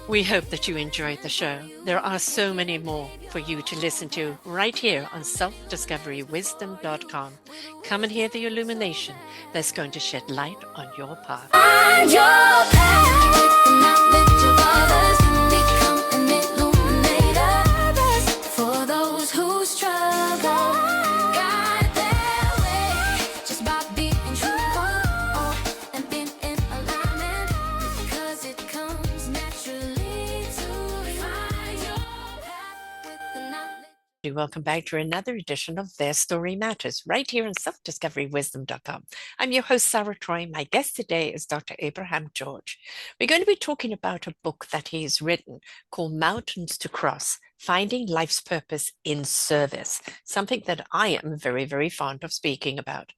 We hope that you enjoyed the show. There are so many more for you to listen to right here on selfdiscoverywisdom.com. Come and hear the illumination that's going to shed light on your path. Find your path with the knowledge of others. Become an illuminator for those who struggle. Guide their way just by being truthful and being in alignment, because it comes naturally to find your path with the knowledge. Welcome back to another edition of Their Story Matters, right here on selfdiscoverywisdom.com. I'm your host, Sarah Troy. My guest today is Dr. Abraham George. We're going to be talking about a book that he's written called Mountains to Cross, Finding Life's Purpose in Service, something that I am very, very fond of speaking about.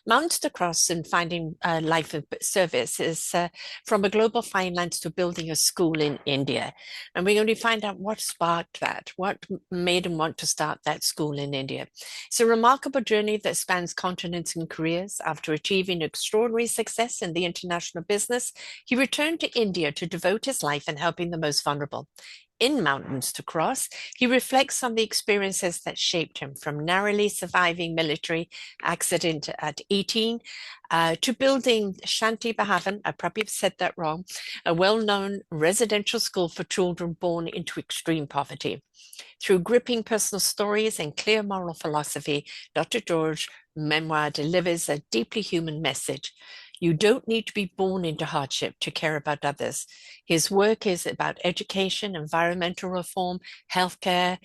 Mountains to Cross and Finding Life of Service is from a global finance to building a school in India. And we're going to find out what sparked that, what made him want to start that school in India. It's a remarkable journey that spans continents and careers. After achieving extraordinary success in the international business, he returned to India to devote his life in helping the most vulnerable. In Mountains to Cross, he reflects on the experiences that shaped him, from narrowly surviving military accident at 18 to building Shanti Bhavan, I probably said that wrong, a well-known residential school for children born into extreme poverty. Through gripping personal stories and clear moral philosophy, Dr. George's memoir delivers a deeply human message. You don't need to be born into hardship to care about others. His work is about education, environmental reform, healthcare,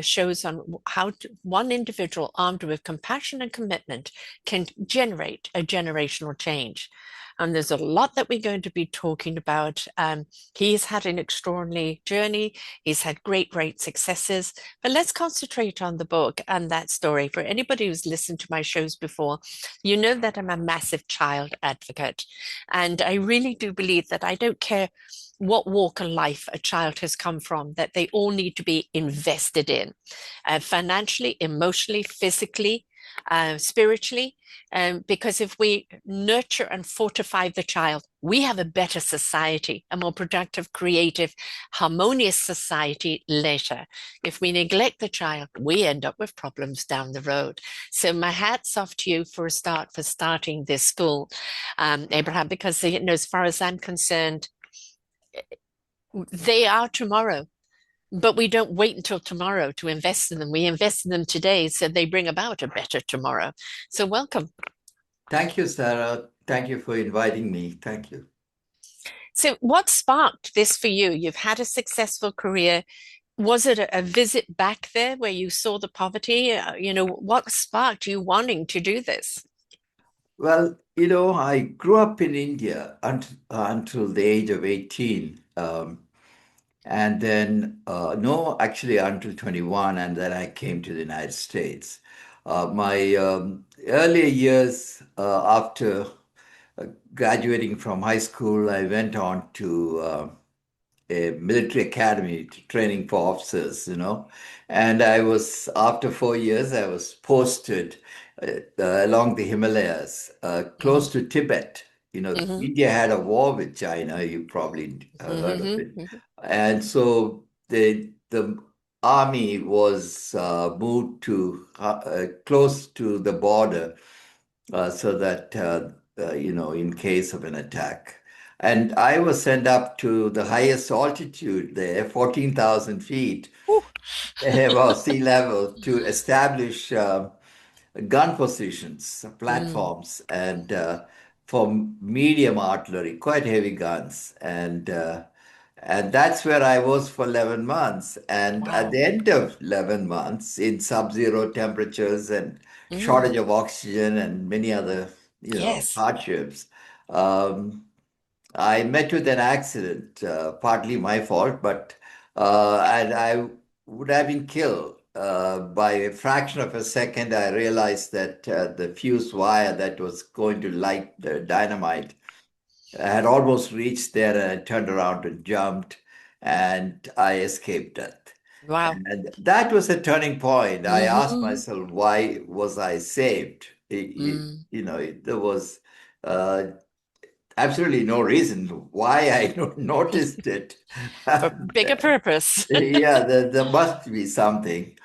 shows on how one individual armed with compassion and commitment can generate a generational change. And there's a lot that we're going to be talking about. He's had an extraordinary journey. He's had great, great successes. But let's concentrate on the book and that story. For anybody who's listened to my shows before, you know that I'm a massive child advocate. And I really do believe that I don't care what walk of life a child has come from, that they all need to be invested in financially, emotionally, physically, spiritually. Because if we nurture and fortify the child, we have a better society, a more productive, creative, harmonious society later. If we neglect the child, we end up with problems down the road. So my hat's off to you for a start, for starting this school, Abraham, because as far as I'm concerned, they are tomorrow. But we don't wait until tomorrow to invest in them. We invest in them today so they bring about a better tomorrow. So welcome. Thank you, Sarah. Thank you for inviting me. Thank you. So what sparked this for you? You've had a successful career. Was it a visit back there where you saw the poverty? What sparked you wanting to do this? Well, I grew up in India until the age of 18. And then, no, actually until 21. And then I came to the United States. My earlier years after graduating from high school, I went on to a military academy training for officers, And after 4 years, I was posted along the Himalayas, close to Tibet. Mhm. India had a war with China. You probably have heard of it. Mhm. And so the army was moved to close to the border so that, in case of an attack. And I was sent up to the highest altitude there, 14,000 feet Ooh. above sea level, to establish gun positions, Mm. platforms, and for medium artillery, quite heavy guns. And that's where I was for 11 months. And at Wow. the end of 11 months, in sub-zero temperatures and Mm. shortage of oxygen and many other, Yes. hardships, um, I met with an accident, partly my fault, but and I would have been killed. By a fraction of a second, I realized that the fuse wire that was going to light the dynamite had almost reached there, and I turned around and jumped, and I escaped death. Wow. And that was a turning point. I asked Hmm. myself, why was I saved? Mm. There was uh, absolutely no reason why I noticed it. For bigger purpose. Yeah, there must be something.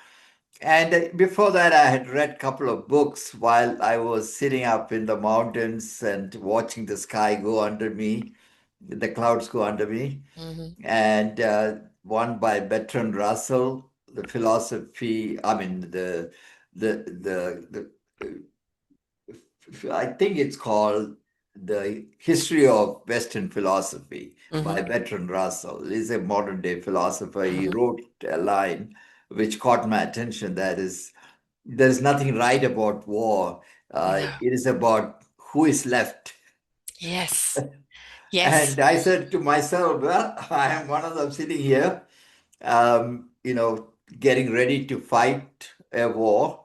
And before that, I had read a couple of books while I was sitting up in the mountains and watching the sky go under me, the clouds go under me. Hmm. And one by Bertrand Russell, the philosophy, I mean, the I think it's called The History of Western Philosophy Hmm. by Bertrand Russell. He's a modern day philosopher. He Hmm. wrote a line which caught my attention, that is, there's nothing right about war. No. It is about who is left. Yes. Yes. And I said to myself, well, I am one of them sitting here, you know, getting ready to fight a war.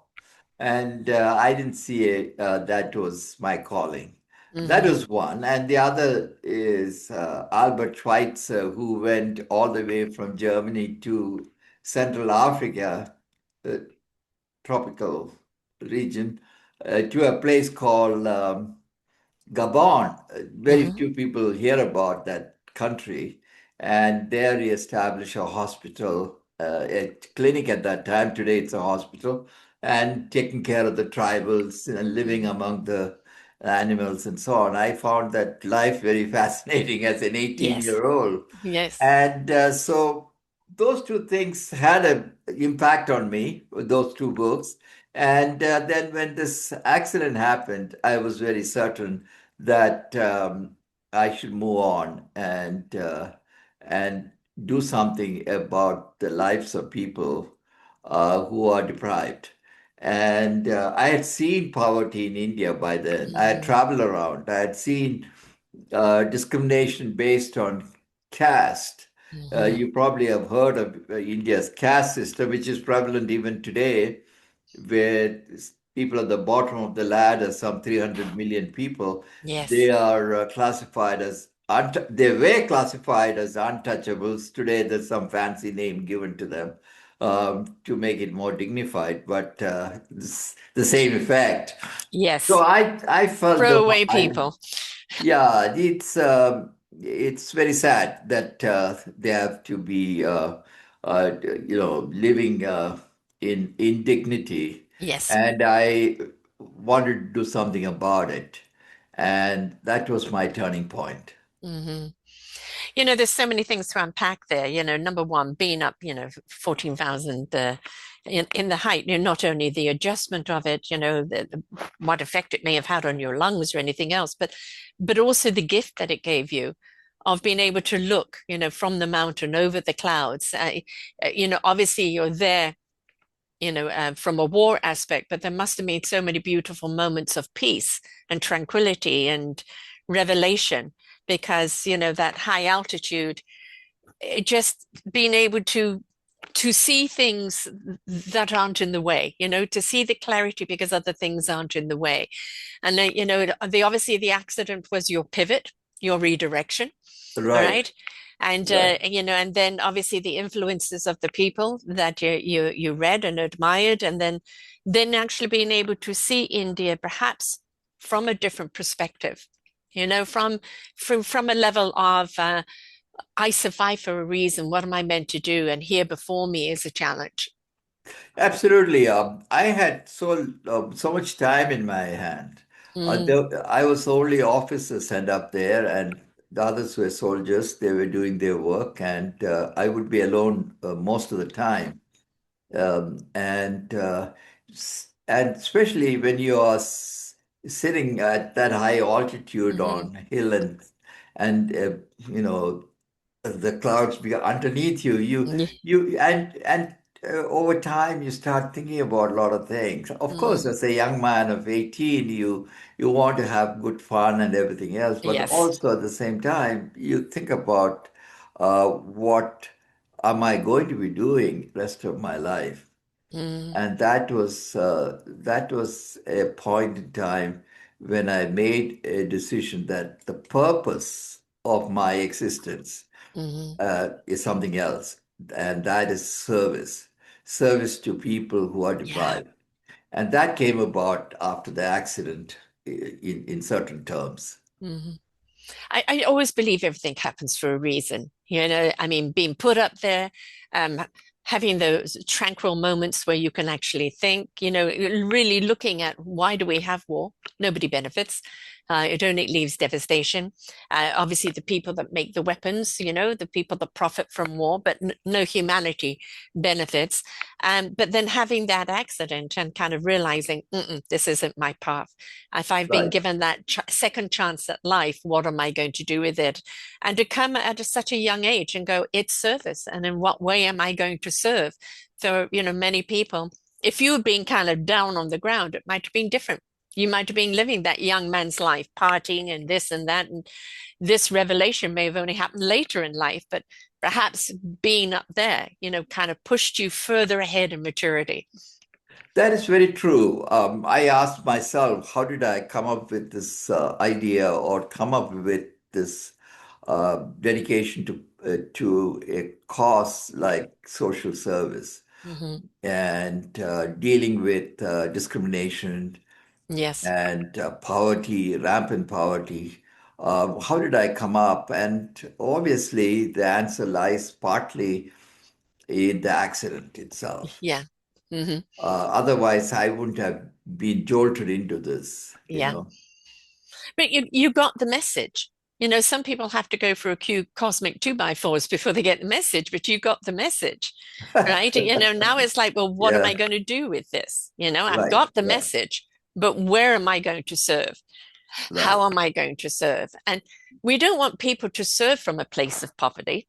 And I didn't see that was my calling. That Hmm. was one. And the other is Albert Schweitzer, who went all the way from Germany to Central Africa, the tropical region, to a place called Gabon. Very Hmm. few people hear about that country. And there he established a hospital, a clinic at that time. Today it's a hospital, and taking care of the tribals and living Hmm. among the animals and so on. I found that life very fascinating as an 18-year-old Yes. year old. Yes. And so those two things had an impact on me, those two books. And then when this accident happened, I was very certain that I should move on and do something about the lives of people who are deprived. And I had seen poverty in India by then. I had Hmm. traveled around. I had seen discrimination based on caste. Hmm. You probably have heard of India's caste system, which is prevalent even today, where people at the bottom of the ladder, some 300 million people, they Yes. are classified as they were classified as untouchables. Today, there's some fancy name given to them to make it more dignified, but the same effect. So Yes. I felt though Throwaway I people. yeah, it's very sad that they have to be living in indignity, Yes. and I wanted to do something about it, and that was my turning point. Hmm. There's so many things to unpack there. Number one, being up, 14,000 in the height, not only the adjustment of it, what effect it may have had on your lungs or anything else, but also the gift that it gave you of being able to look, from the mountain over the clouds. Obviously you're there, from a war aspect, but there must have been so many beautiful moments of peace and tranquility and revelation because, that high altitude, it just being able to see things that aren't in the way, to see the clarity because other things aren't in the way. And then, obviously the accident was your pivot, your redirection. All Right, right. And right. and then obviously the influences of the people that you read and admired, and then actually being able to see India perhaps from a different perspective, from a level of I survive for a reason. What am I meant to do? And here before me is a challenge. Absolutely. I had so much time in my hand. Mm, I was the only officer sent up there, and the others were soldiers. They were doing their work, and I would be alone most of the time. And especially when you are sitting at that high altitude hmm. on hill and you know the clouds be underneath you. Over time you start thinking about a lot of things. Of course, Mm, as a young man of 18, you want to have good fun and everything else, but yes. also at the same time you think about what am I going to be doing rest of my life? Mm, And that was a point in time when I made a decision that the purpose of my existence hmm. is something else, and that is service, service to people who are Yeah. deprived. And that came about after the accident in certain terms. Hmm. I always believe everything happens for a reason. I mean, being put up there, um, having those tranquil moments where you can actually think, really looking at why do we have war? Nobody benefits. It only leaves devastation. Obviously, the people that make the weapons, the people that profit from war, but no humanity benefits. But then having that accident and kind of realizing, this isn't my path. If I've been Right. given that second chance at life, what am I going to do with it? And to come at such a young age and go, it's service. And in what way am I going to serve? So, many people, if you had been kind of down on the ground, it might have been different. You might have been living that young man's life, partying and this and that. And this revelation may have only happened later in life, but perhaps being up there, kind of pushed you further ahead in maturity. That is very true. I asked myself, how did I come up with this idea or come up with this dedication to a cause like social service Hmm. and dealing with discrimination Yes. and poverty, rampant poverty. How did I come up? And obviously, the answer lies partly in the accident itself. Yeah. Hmm. Otherwise, I wouldn't have been jolted into this, you Yeah. know. But you got the message. Some people have to go through a few cosmic two by fours before they get the message, but you got the message, right? Now it's like, well, what am I Yeah, going to do with this? I've right, got the right, message, but where am I going to serve? right, How am I going to serve? And we don't want people to serve from a place of poverty.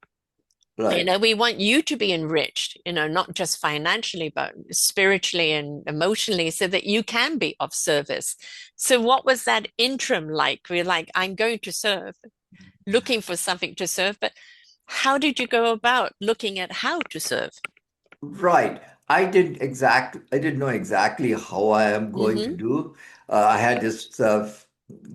right. We want you to be enriched, not just financially, but spiritually and emotionally, so that you can be of service. So, what was that interim like? We're like, I'm going to serve, looking for something to serve, but how did you go about looking at how to serve? Right. I didn't know exactly how I am going to Mm-hmm. do. I had this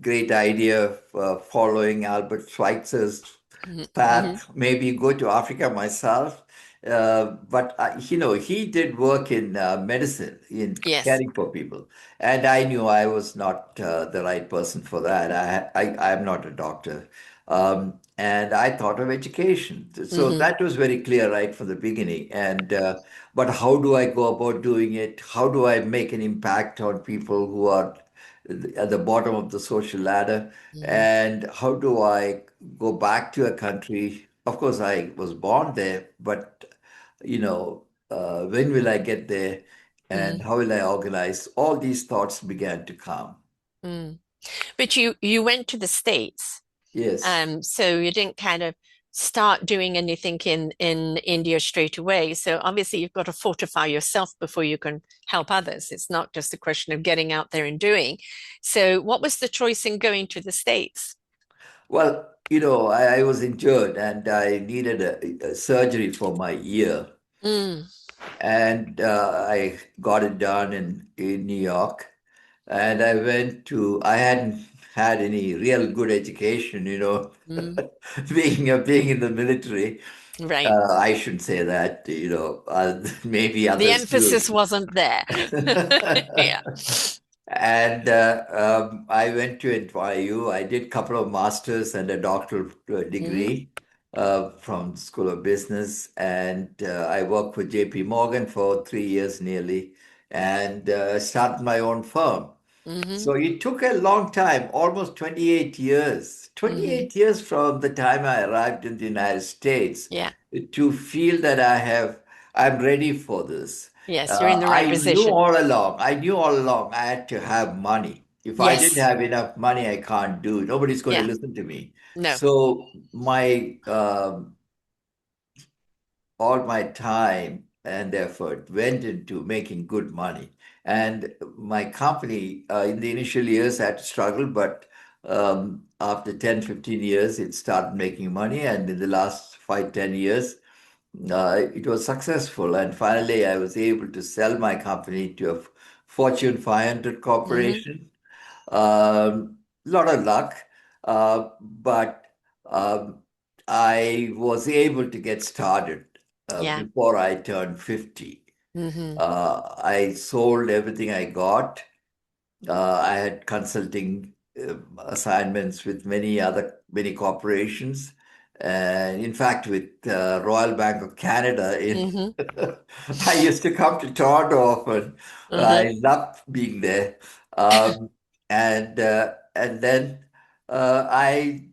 great idea of following Albert Schweitzer's Mm-hmm. path, maybe go to Africa myself. But he did work in medicine, in Yes. caring for people, and I knew I was not the right person for that. I'm not a doctor, and I thought of education. So Mm-hmm. that was very clear right from the beginning. And but how do I go about doing it? How do I make an impact on people who are at the bottom of the social ladder? Mm-hmm. And how do I go back to a country? Of course, I was born there, but when will I get there? And how will I organize? All these thoughts began to come. Mm-hmm. But you went to the States. Yes. So you didn't kind of start doing anything in India straight away. So obviously you've got to fortify yourself before you can help others. It's not just a question of getting out there and doing. So what was the choice in going to the States? Well, I was injured and I needed a surgery for my ear. Mm, And I got it done in New York. And I hadn't had any real good education, mm, being in the military. right. I shouldn't say that, maybe The others do. emphasis wasn't there. Yeah. And I went to NYU. I did a couple of masters and a doctoral Hmm. degree from School of Business, and I worked for J.P. Morgan for 3 years nearly, and started my own firm. Hmm. So it took a long time, almost 28 years. Hmm. 28 years from the time I arrived in the United States Yeah. to feel that I'm ready for this. Yes, you're in the right position. I knew all along I had to have money. If I didn't Yes. have enough money, I can't do it. Nobody's going to Yeah. listen to me. No. So all my time and effort went into making good money. And my company, in the initial years, had to struggle, but after 10, 15 years, it started making money. And in the last 5, 10 years, it was successful. And finally, I was able to sell my company to a Fortune 500 Hmm. corporation. Lot of luck, but um, I was able to get started Yeah. before I turned 50. Hmm. I sold everything I got. I had consulting assignments with many corporations, and in fact with Royal Bank of Canada. In Hmm. I used to come to Toronto often. Hmm. I loved being there, um, and then I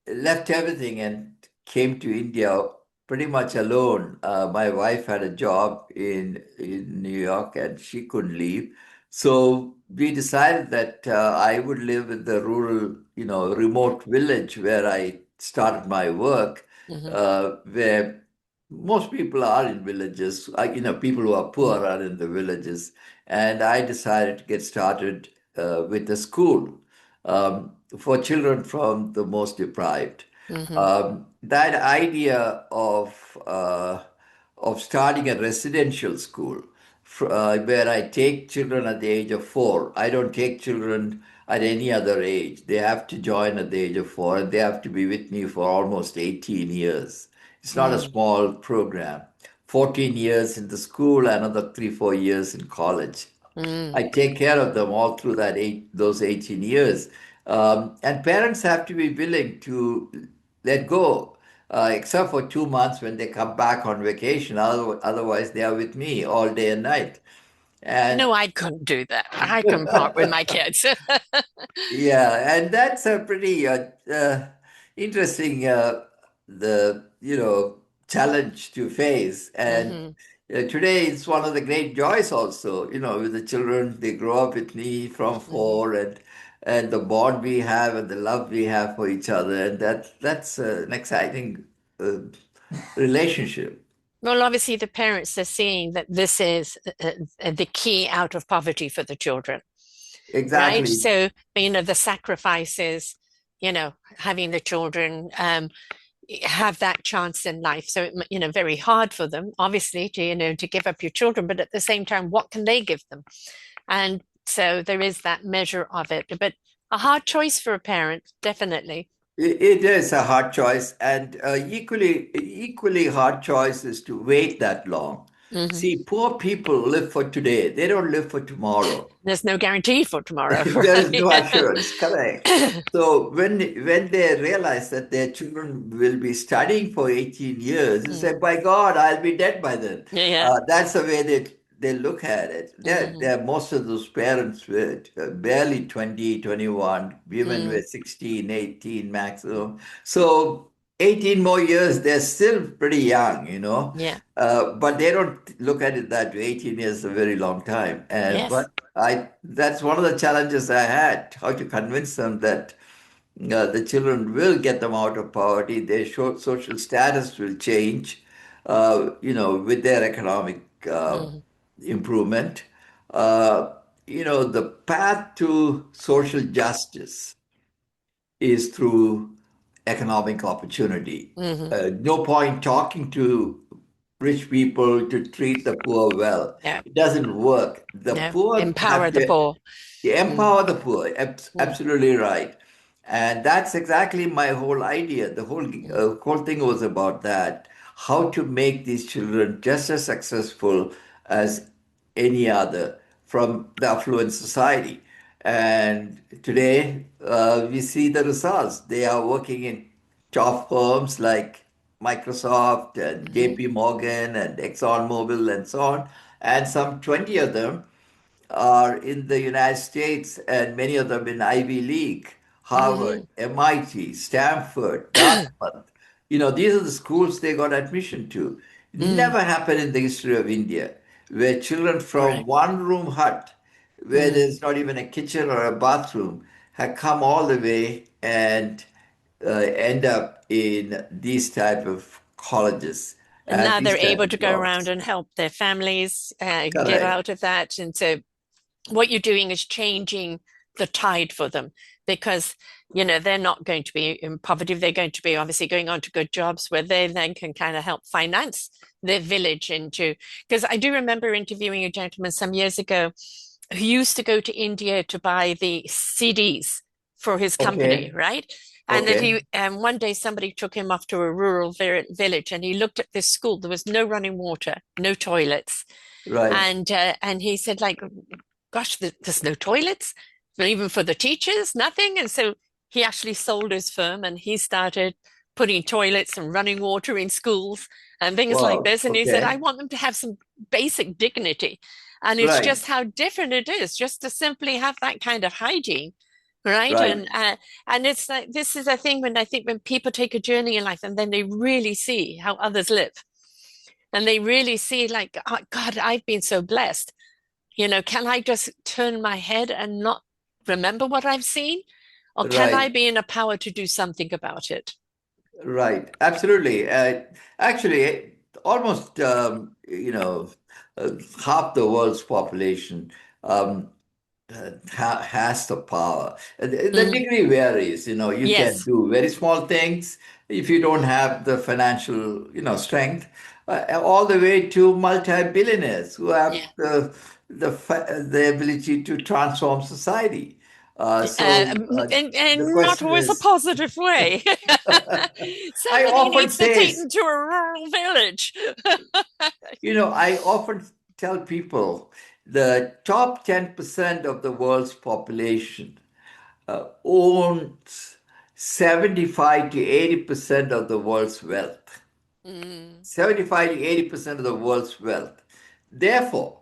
left everything and came to India pretty much alone. My wife had a job in New York and she couldn't leave. So we decided that I would live in the rural, remote village where I started my work, Hmm. where most people are in villages. People who are poor are in the villages. And I decided to get started with a school for children from the most deprived. Hmm. That idea of starting a residential school where I take children at the age of 4. I don't take children at any other age. They have to join at the age of 4, and they have to be with me for almost 18 years. It's not a Mm. small program. 14 years in the school, another 3, 4 years in college. Mm. I take care of them all through those 18 years. And parents have to be willing to let go, except for 2 months when they come back on vacation. Otherwise, they are with me all day and night. You And know, I couldn't do that. I couldn't part with my kids. yeah, and that's a pretty interesting the challenge to face. And Hmm. today it's one of the great joys also. With the children, they grow up with me from Hmm. 4, and the bond we have and the love we have for each other, and that's an exciting uh, relationship. Well, obviously, the parents are seeing that this is the key out of poverty for the children, right? Exactly. So, the sacrifices, having the children have that chance in life. So, very hard for them, obviously, to give up your children, but at the same time, what can they give them? And so there is that measure of it, but a hard choice for a parent, definitely. It is a hard choice, and equally hard choice is to wait that long. Hmm. See, poor people live for today; they don't live for tomorrow. There's no guarantee for tomorrow, There is no right? assurance, correct. So when they realize that their children will be studying for 18 years, they say, Mm. "By God, I'll be dead by then." Yeah. That's the way they look at it. Hmm. Most of those parents were barely 20, 21. Women were Mm. 16, 18 maximum. So 18 more years, they're still pretty young. Yeah. But they don't look at it that way. 18 years is a very long time. And Yes. but that's one of the challenges I had, how to convince them that the children will get them out of poverty, their social status will change, with their economic Hmm. improvement. Uh, the path to social justice is through economic opportunity. Hmm. No point talking to rich people to treat the poor well. Yeah. It doesn't work. The Yeah. poor Empower have the to poor. Mm. empower the poor. Mm. Absolutely right. And that's exactly my whole idea. The Mm. whole thing was about that. How to make these children just as successful as any other from the affluent society. And today we see the results. They are working in top firms like Microsoft and Hmm. JP Morgan and ExxonMobil and so on. And some 20 of them are in the United States, and many of them in Ivy League, Harvard, Hmm. MIT, Stanford, Dartmouth. These are the schools they got admission to. Mm. Never happened in the history of India, where children from Correct. one room hut, where Mm. there's not even a kitchen or a bathroom, have come all the way and end up in these type of colleges And and now these they're type able of to go around jobs. and help their families get Correct. out of that. And so what you're doing is changing the tide for them because they're not going to be in poverty. They're going to be obviously going on to good jobs where they then can kind of help finance their village into, because I do remember interviewing a gentleman some years ago who used to go to India to buy the CDs for his company, Okay. right? And then Okay. one day somebody took him off to a rural village and he looked at this school. There was no running water, no toilets. Right. And he said, like, gosh, there's no toilets. even for the teachers, nothing. And so he actually sold his firm and he started putting toilets and running water in schools and things like Wow. this. And he said, I Okay. want them to have some basic dignity. And it's Right. just how different it is just to simply have that kind of hygiene. Right. Right. And it's like this is a thing when I think when people take a journey in life and then they really see how others live and they really see like, oh, God, I've been so blessed. Can I just turn my head and not remember what I've seen? Or can I Right. be in a power to do something about it? Right. Absolutely. Actually, almost half the world's population um, has the power. The Mm, degree varies. You can yes. do very small things if you don't have the financial, strength, all the way to multi-billionaires who have Yeah. the ability to transform society. So the And not question always a is, positive way. I Somebody often needs to take say, them to a rural village. I often tell people the top 10% of the world's population owns 75 to 80% of the world's wealth. Mm, 75 to 80% of the world's wealth. Therefore,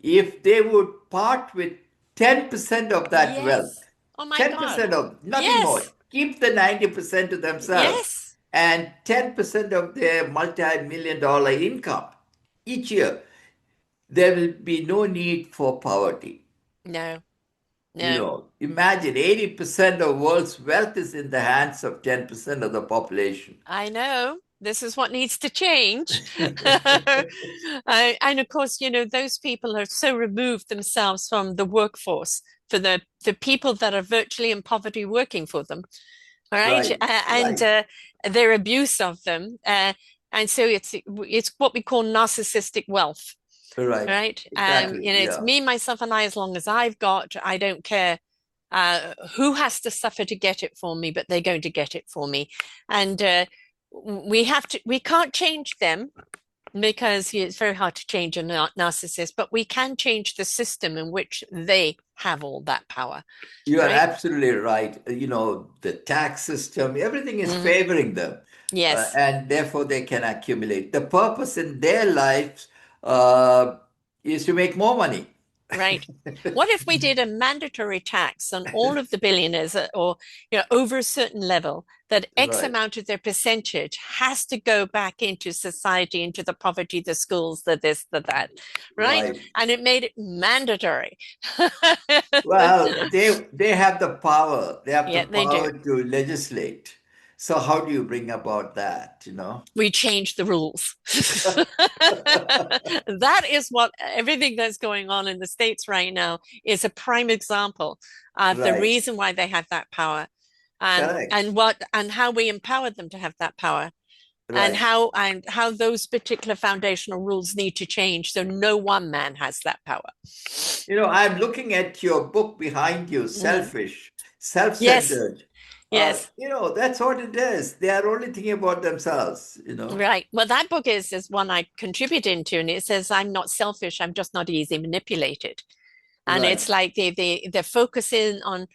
if they would part with 10% of that wealth, yes. Oh my God. 10% of nothing more, Yes. keep the 90% to themselves, Yes. and 10% of their multi-million dollar income each year, there will be no need for poverty. No, no. Imagine 80% of world's wealth is in the hands of 10% of the population. I know this is what needs to change. And of course, those people are so removed themselves from the workforce for the people that are virtually in poverty working for them, all right? Right, And right, their abuse of them. And so it's what we call narcissistic wealth, right. right? Exactly. It's Yeah. me, myself, and I, as long as I've got, I don't care who has to suffer to get it for me, but they're going to get it for me. And we can't change them because it's very hard to change a narcissist, but we can change the system in which they have all that power, You are right? absolutely right. The tax system, everything is Mhm. favoring them, Yes. and therefore they can accumulate. The purpose in their lives uh, is to make more money. Right. What if we did a mandatory tax on all of the billionaires or over a certain level that X Right, amount of their percentage has to go back into society, into the poverty, the schools, the this, the that, right? right. And it made it mandatory. Well, they have the power. They have the Yeah, they do. power to legislate. So how do you bring about that? We change the rules. That is what everything that's going on in the States right now is a prime example of the Right. reason why they have that power Correct. and how we empower them to have that power Right. and how those particular foundational rules need to change so no one man has that power. I'm looking at your book behind you, Mhm. Selfish, Yes, Self-Centered. yes. That's what it is. They are only thinking about themselves. Right. Well, that book is one I contributed to, and it says I'm not selfish. I'm just not easily manipulated. And Right. it's like they're focusing on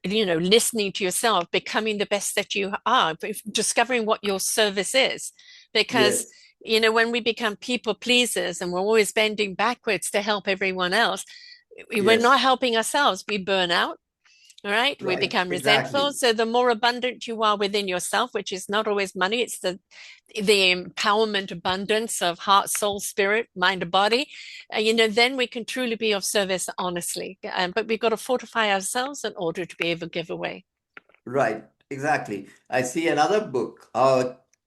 listening to yourself, becoming the best that you are, discovering what your service is. Because Yes. when we become people pleasers and we're always bending backwards to help everyone else, we're Yes. not helping ourselves. We burn out. All right, we Right. become resentful. Exactly. So the more abundant you are within yourself, which is not always money, it's the empowerment abundance of heart, soul, spirit, mind, and body. Then we can truly be of service honestly. But we've got to fortify ourselves in order to be able to give away. Right. Exactly. I see another book,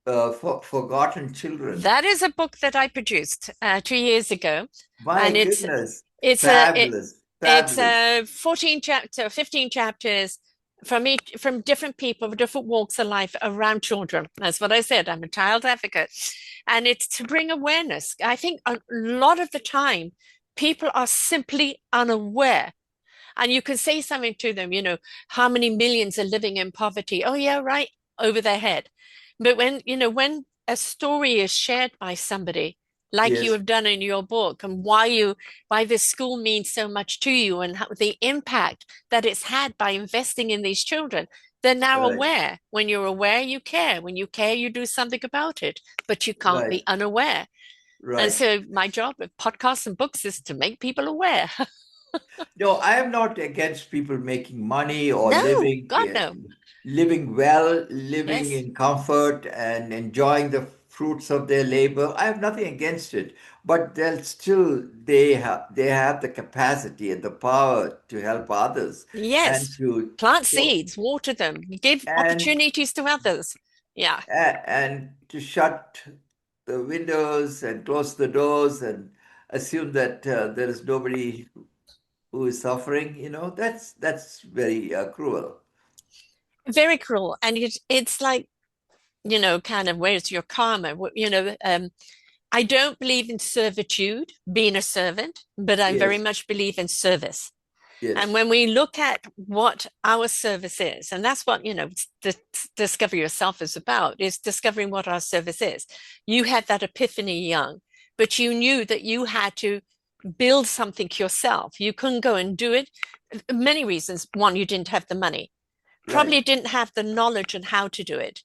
Forgotten Children. That is a book that I produced 2 years ago, My and it's goodness. it's a it, Fabulous. it's Fabulous. 15 chapters from different people, different walks of life around children. That's what I said. I'm a child advocate, and it's to bring awareness. I think a lot of the time people are simply unaware. And you can say something to them, how many millions are living in poverty? Oh, yeah, right, over their head. But when a story is shared by somebody, like you Yes, have done in your book, and why this school means so much to you, and how, the impact that it's had by investing in these children. They're now right, aware. When you're aware, you care. When you care, you do something about it, but you can't be right, unaware. And right. so my job with podcasts and books is to make people aware. No, I am not against people making money or No, living God, no. living well, living Yes. in comfort and enjoying the fruits of their labor. I have nothing against it, but they'll still they have the capacity and the power to help others and Yes. to Plant so seeds, water them, give and opportunities to others. Yeah. and to shut the windows and close the doors and assume that there is nobody who is suffering, that's very cruel. Very cruel. And it's like, kind of where's your karma? I don't believe in servitude, being a servant, but I very Yes, much believe in service. And yes, when we look at what our service is, and that's what, Discover Yourself is about, is discovering what our service is. You had that epiphany young, but you knew that you had to build something yourself. You couldn't go and do it. Many reasons. One, you didn't have the money, right, probably didn't have the knowledge on how to do it,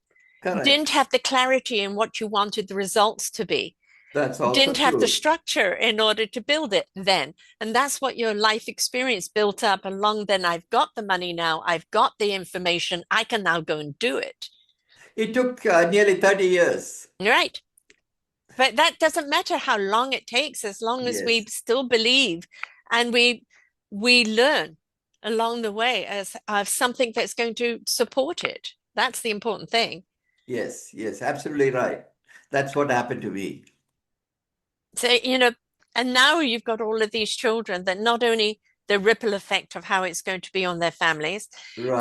didn't correct. have the clarity in what you wanted the results to be, That's also didn't have the true. structure in order to build it then. And that's what your life experience built up along. Then I've got the money now, I've got the information, I can now go and do it. It took nearly 30 years. Right. But that doesn't matter how long it takes, as long as we Yes, still believe and we learn along the way as of something that's going to support it. That's the important thing. yes, yes, absolutely right. That's what happened to me. So, and now you've got all of these children that not only the ripple effect of how it's going to be on their families,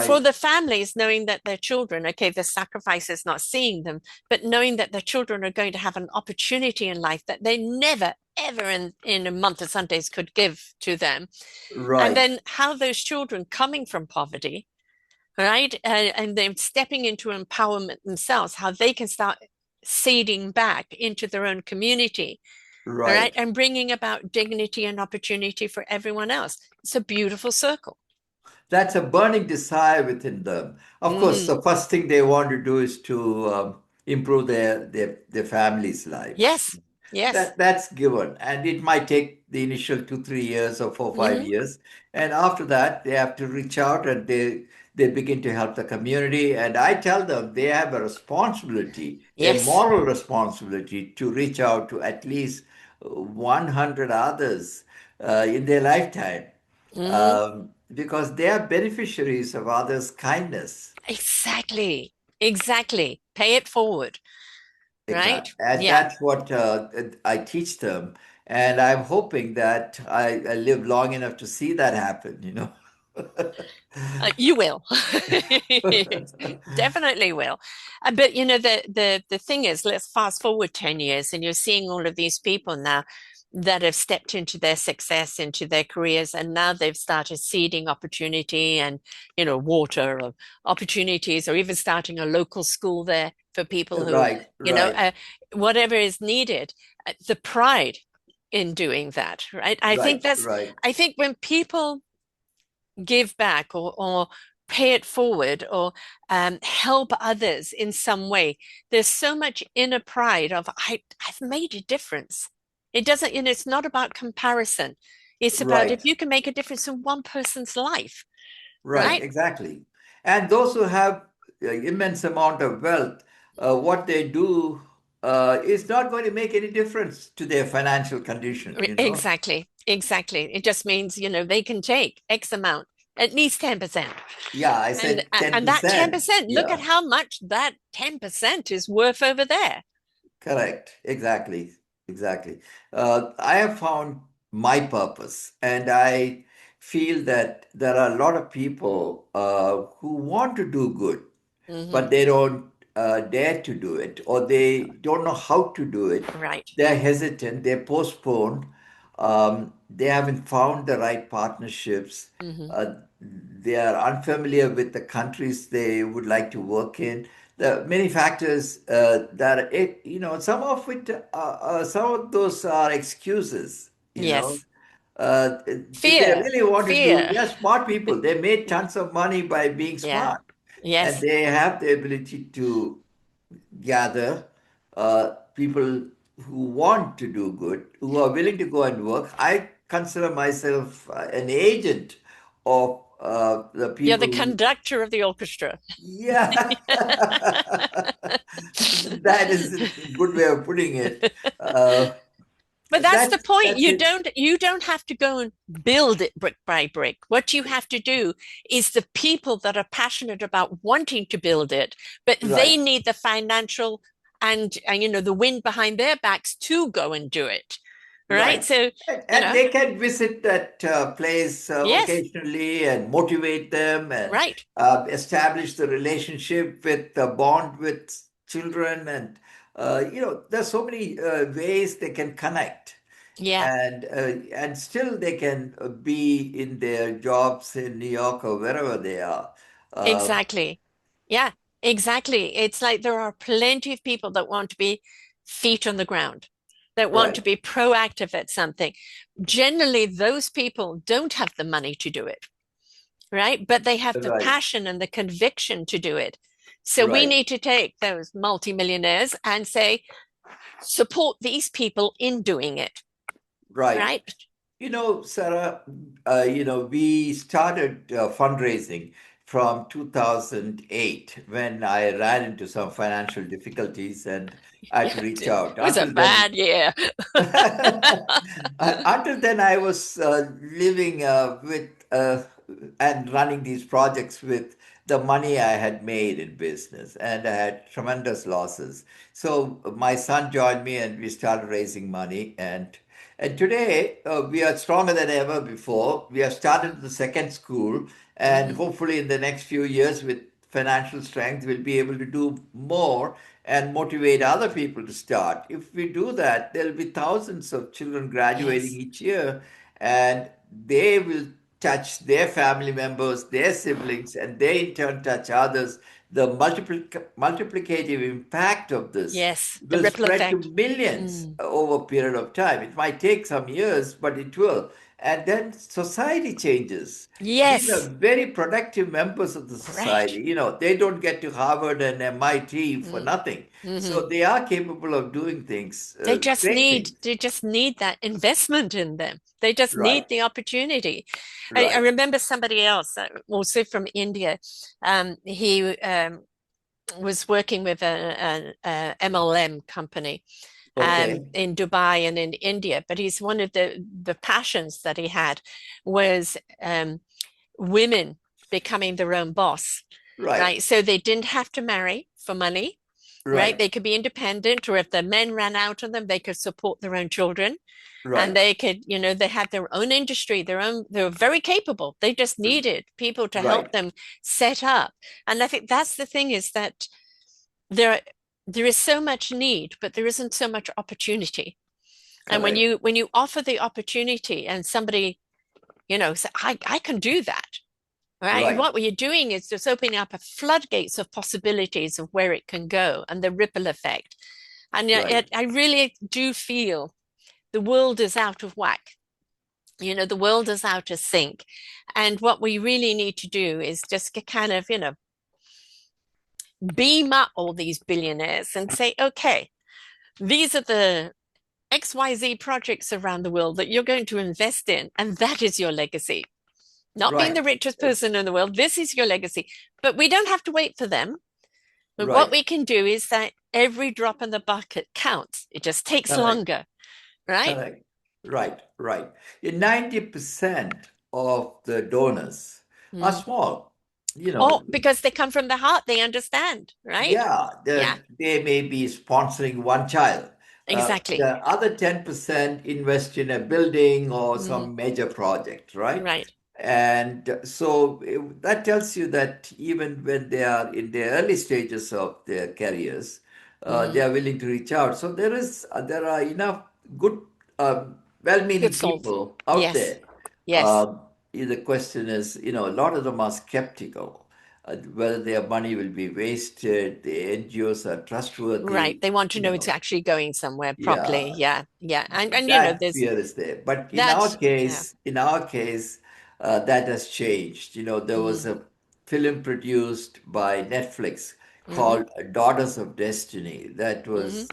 for Right, the families knowing that their children, okay, the sacrifice is not seeing them, but knowing that their children are going to have an opportunity in life that they never, ever in a month of Sundays could give to them. And right, then how those children coming from poverty, right, and then stepping into empowerment themselves, how they can start seeding back into their own community, all right, right. and bringing about dignity and opportunity for everyone else. It's a beautiful circle. That's a burning desire within them. Of course, Mm, the first thing they want to do is to improve their family's lives. yes, yes. That's given, and it might take the initial 2 3 years or 4 5 Hmm. years, and after that they have to reach out and they begin to help the community. And I tell them they have a responsibility, a Yes. moral responsibility to reach out to at least 100 others in their lifetime, Hmm. because they are beneficiaries of others' kindness. Exactly. Exactly. Pay it forward, right? Exactly. And Yeah. that's what I teach them. And I'm hoping that I live long enough to see that happen. You will. Definitely will. But the thing is, let's fast forward 10 years and you're seeing all of these people now that have stepped into their success, into their careers, and now they've started seeding opportunity and, water or opportunities, or even starting a local school there for people who, Right, you know, right, uh, whatever is needed. The pride in doing that, right? right, right, I think when people give back or pay it forward or help others in some way, there's so much inner pride of I've made a difference. It doesn't, it's not about comparison. It's about if right, you can make a difference in one person's life, right, right? exactly. And those who have immense amount of wealth, what they do is not going to make any difference to their financial condition. Exactly, exactly. It just means, they can take X amount, at least 10%. Yeah, I And said and that 10%. 10%, look at Yeah. how much that 10% is worth over there. Correct. Exactly. Exactly. I have found my purpose, and I feel that there are a lot of people who want to do good, Hmm. but they don't dare to do it, or they don't know how to do it. Right. They're hesitant, they're postponed, they haven't found the right partnerships, Hmm. they are unfamiliar with the countries they would like to work in. the many factors that it, some of it, some of those are excuses, Yes. if they Fear, really want to do, fear. they're smart people. They made tons of money by being Yeah. smart, and Yes. they have the ability to gather people who want to do good, who are willing to go and work. I consider myself an agent of the You're the people who, conductor of the orchestra. yeah, that is a good way of putting it. Uh, But that's the point. that's it. You don't have to go and build it brick by brick. What you have to do is the people that are passionate about wanting to build it, but they Right, need the financial and the wind behind their backs to go and do it. Right? right. So, you And know, they can visit that place yes, occasionally and motivate them and right. establish the relationship with the bond with children. And, there's so many ways they can connect. Yeah. And still they can be in their jobs in New York or wherever they are. Uh, Exactly. Yeah, exactly. It's like there are plenty of people that want to be feet on the ground, that want to right, be proactive at something. Generally, those people don't have the money to do it, right? But they have the right, passion and the conviction to do it. So we right, need to take those multimillionaires and say, support these people in doing it, right. right? Sarah, we started fundraising from 2008 when I ran into some financial difficulties and I had to reach It out. was a Until then, bad year. until then, I was living with and running these projects with the money I had made in business, and I had tremendous losses. So my son joined me, and we started raising money. And today we are stronger than ever before. We have started the second school, and Mhm. hopefully in the next few years, with financial strength, we'll be able to do more and motivate other people to start. If we do that, there'll be thousands of children graduating Yes, each year, and they will touch their family members, their siblings, and they in turn touch others. The multiplicative impact of this yes, the will ripple spread to effect. millions Mm. over a period of time. It might take some years, but it will. And then society changes. These are Yes, very productive members of the right. society. They don't get to Harvard and MIT for Mm. nothing. Hmm. So they are capable of doing things, great things. They just need that investment in them. They just need Right, the opportunity. I right. remember somebody else, also from India. He was working with a MLM company Okay, in Dubai and in India. But he's one of the passions that he had was women becoming their own boss, right, right? So they didn't have to marry for money, right? right, They could be independent, or if the men ran out on them, they could support their own children. And right, they could, they had their own industry, they were very capable. They just needed people to help right. them set up. And I think that's the thing is that there there is so much need, but there isn't so much opportunity. And when Correct. you offer the opportunity and somebody, say, I can do that, right? Right, What you're doing is just opening up a floodgates of possibilities of where it can go and the ripple effect. And right. I really do feel the world is out of whack. The world is out of sync. And what we really need to do is just get kind of, beam up all these billionaires and say, okay, these are the XYZ projects around the world that you're going to invest in, and that is your legacy. Not being Right. the richest person in the world, this is your legacy. But we don't have to wait for them. But what Right. we can do is that every drop in the bucket counts. It just takes Correct. longer, right? Correct. Right. Right. 90% of the donors are Mm. small. You Oh, know, because they come from the heart, they understand, right? Yeah, Yeah, they may be sponsoring one child. exactly. The other 10% invest in a building or Mm. some major project, right? Right. And so that tells you that even when they are in the early stages of their careers, they Mm. are willing to reach out. So there are enough good, Good well-meaning souls. people out Yes. there. Yes. Um, the question is, a lot of them are skeptical. whether their money will be wasted. The NGOs are Right. trustworthy, They want to you know it's know. actually going somewhere properly. Yeah, Yeah. Yeah. And that there's fear is there. But that. Yeah. in our case, that has changed. There was Mm, a film produced by Netflix hmm called Daughters of Destiny. That hmm was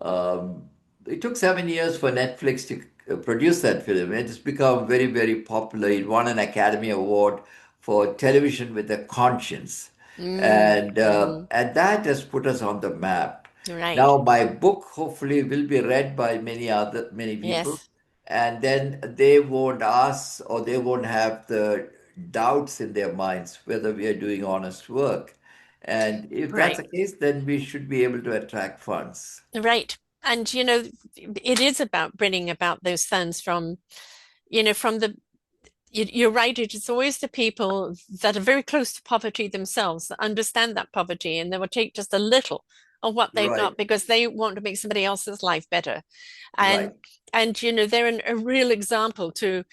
um, it took 7 years for Netflix to produce that film. It has become very, very popular. It won an Academy Award for television with a conscience, and that has put us on the map. Right. Now, my book hopefully will be read by many people, Yes. and then they won't ask or they won't have the doubts in their minds whether we are doing honest work. And if that's Right. the case, then we should be able to attract funds. Right. And it is about bringing about those funds from you're right. It is always the people that are very close to poverty themselves that understand that poverty and they will take just a little of what they've Right, got because they want to make somebody else's life better. And right, they're a real example to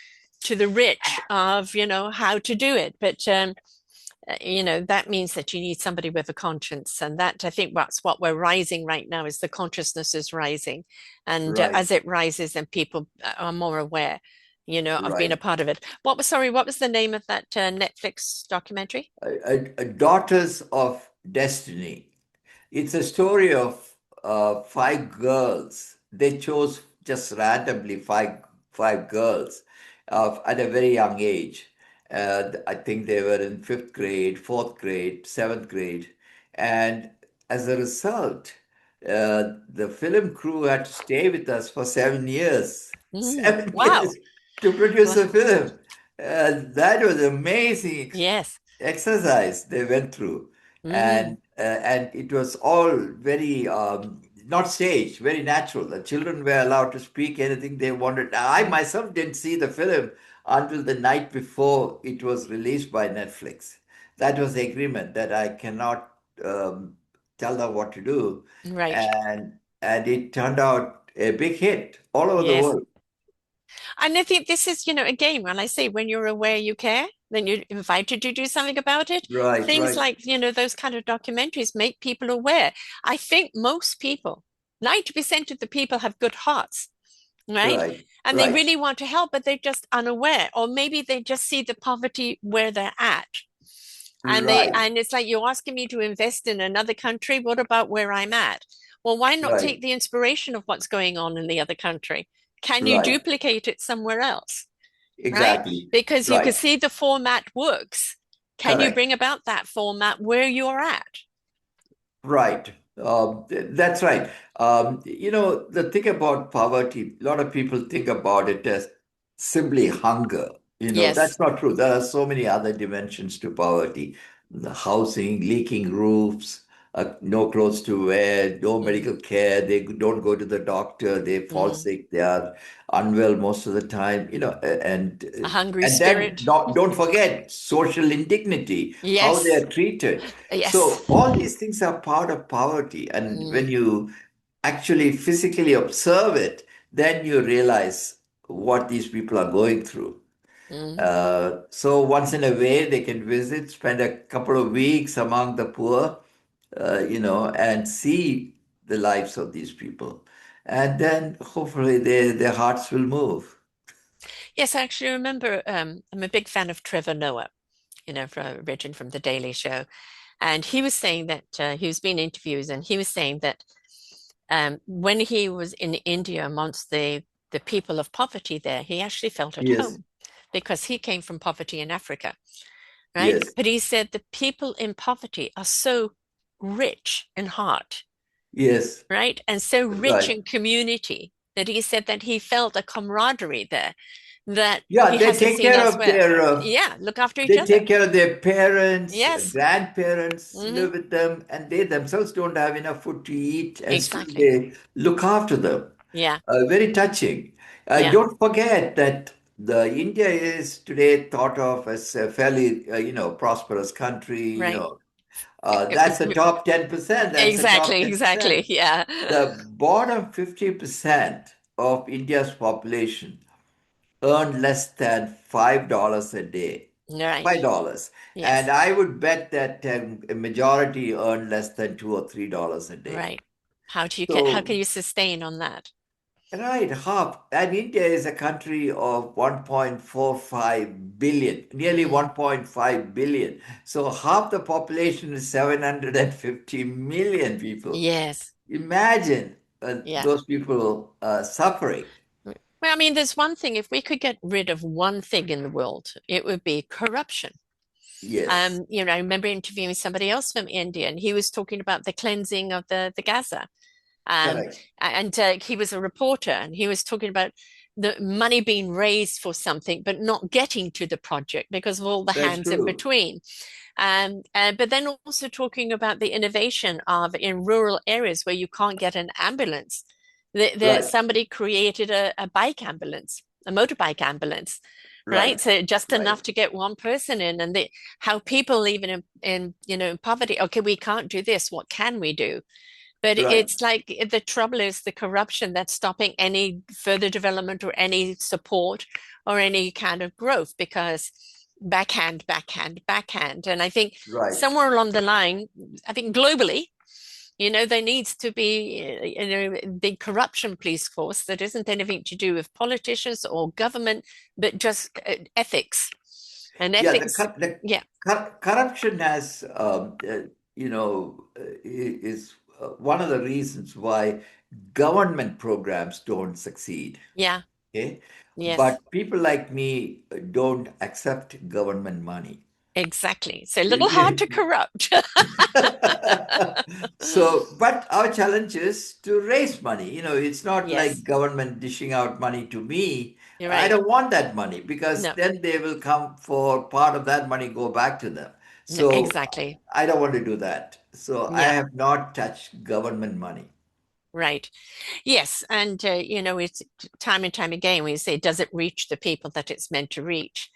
the rich of how to do it. But that means that you need somebody with a conscience, and that I think that's what we're rising right now is the consciousness is rising, and right, as it rises, then people are more aware, of being a right. part of it. What was the name of that Netflix documentary? Daughters of Destiny. It's a story of five girls. They chose just randomly five girls at a very young age. I think they were in fifth grade, fourth grade, seventh grade, and as a result, the film crew had to stay with us for 7 years. Seven Wow. years to produce Well, a film. That was amazing yes. exercise they went through, hmm and it was all very not staged, very natural. The children were allowed to speak anything they wanted. I mm myself didn't see the film until the night before it was released by Netflix. That was the agreement that I cannot tell them what to do, Right. and it turned out a big hit all over the Yes. world. And I think this is, again, when I say when you're aware you care, then you're invited to do something about it. Right, Things right, like, those kind of documentaries make people aware. I think most people, 90% of the people have good hearts, right? right, And they right, really want to help, but they're just unaware. Or maybe they just see the poverty where they're at. right, And it's like you're asking me to invest in another country. What about where I'm at? Well, why not right, take the inspiration of what's going on in the other country? Can you right. duplicate it somewhere else? Right? Exactly. Because you can Right. see the format works. Can you Correct. bring about that format where you're at? Right. That's right. The thing about poverty, a lot of people think about it as simply hunger. Yes. That's not true. There are so many other dimensions to poverty. The housing, leaking roofs, no clothes to wear, no Mm, medical care. They don't go to the doctor. They fall mm. sick. They are unwell most of the time. A hungry And then spirit. don't forget social indignity, how they Yes. are treated. Yes. So all these things are part of poverty. And Mm, when you actually physically observe it, then you realize what these people are going through. mm. So once in a way, they can visit, spend a couple of weeks among the poor, and see the lives of these people. And then hopefully their hearts will move. Yes, I actually remember I'm a big fan of Trevor Noah, origin from The Daily Show. And he was saying that he was being interviewed, and he was saying that when he was in India amongst the people of poverty there, he actually felt at Yes, home because he came from poverty in Africa, right? yes, But he said the people in poverty are so rich in heart, yes, right? And so rich right. in community that he said that he felt a camaraderie there that Yeah, he hasn't seen elsewhere. Yeah, look after each they other. take care of their parents, Yes. grandparents hmm live with them, and they themselves don't have enough food to eat, and still Exactly. they look after them. Yeah. Very touching. Yeah. Don't forget that the India is today thought of as a fairly, prosperous country. Right. That's the top 10%. That's the top Exactly. 10%. Exactly. Yeah. The bottom 50% of India's population earn less than $5 a day. Right. $5. And Yes. I would bet that a majority earn less than $2 or $3 a day. Right. How can So, you sustain on that? right, half. And India is a country of 1.45 billion, nearly Hmm. 1.5 billion. So half the population is 750 million people. Yes. Imagine Yeah. those people suffering. Well, I mean, there's one thing, if we could get rid of one thing in the world, it would be corruption. Yes, I remember interviewing somebody else from India, and he was talking about the cleansing of the Gaza. Um, correct. and he was a reporter, and he was talking about the money being raised for something, but not getting to the project because of all the That's hands in true. between. But then also talking about the innovation of in rural areas where you can't get an ambulance, that Right, somebody created a bike ambulance, a motorbike ambulance, right? right, So just right, enough to get one person in, and how people even in poverty, okay, we can't do this. What can we do? But right, it's like the trouble is the corruption that's stopping any further development or any support or any kind of growth because backhand, backhand, backhand. And I think right. somewhere along the line, I think globally, there needs to be, the corruption police force that isn't anything to do with politicians or government, but just ethics. And Yeah, ethics, yeah, corruption has, is one of the reasons why government programs don't succeed. yeah, Okay, yes. but people like me don't accept government money. Exactly. So a little hard to corrupt. So, but our challenge is to raise money. It's not like Yes, government dishing out money to me. you're I right. don't want that money because No, then they will come for part of that money go back to them. no, So exactly. I don't want to do that. So I Yeah, have not touched government money. right. Yes, and it's time and time again we say, does it reach the people that it's meant to reach?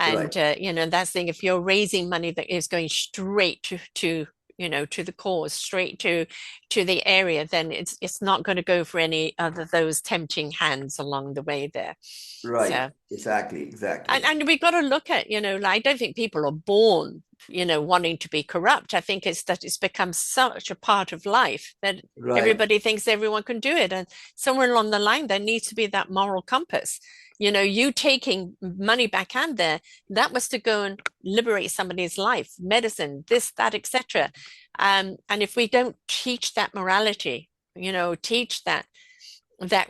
Right, And that's the thing. If you're raising money that is going straight to the cause, straight to the area, then it's not going to go for any other those tempting hands along the way there. right. So. Exactly, exactly. And we've got to look at, like, I don't think people are born, wanting to be corrupt. I think it's that it's become such a part of life that Right, everybody thinks everyone can do it. And somewhere along the line, there needs to be that moral compass. You taking money back and there, that was to go and liberate somebody's life, medicine, this, that, etc. And if we don't teach that morality, teach that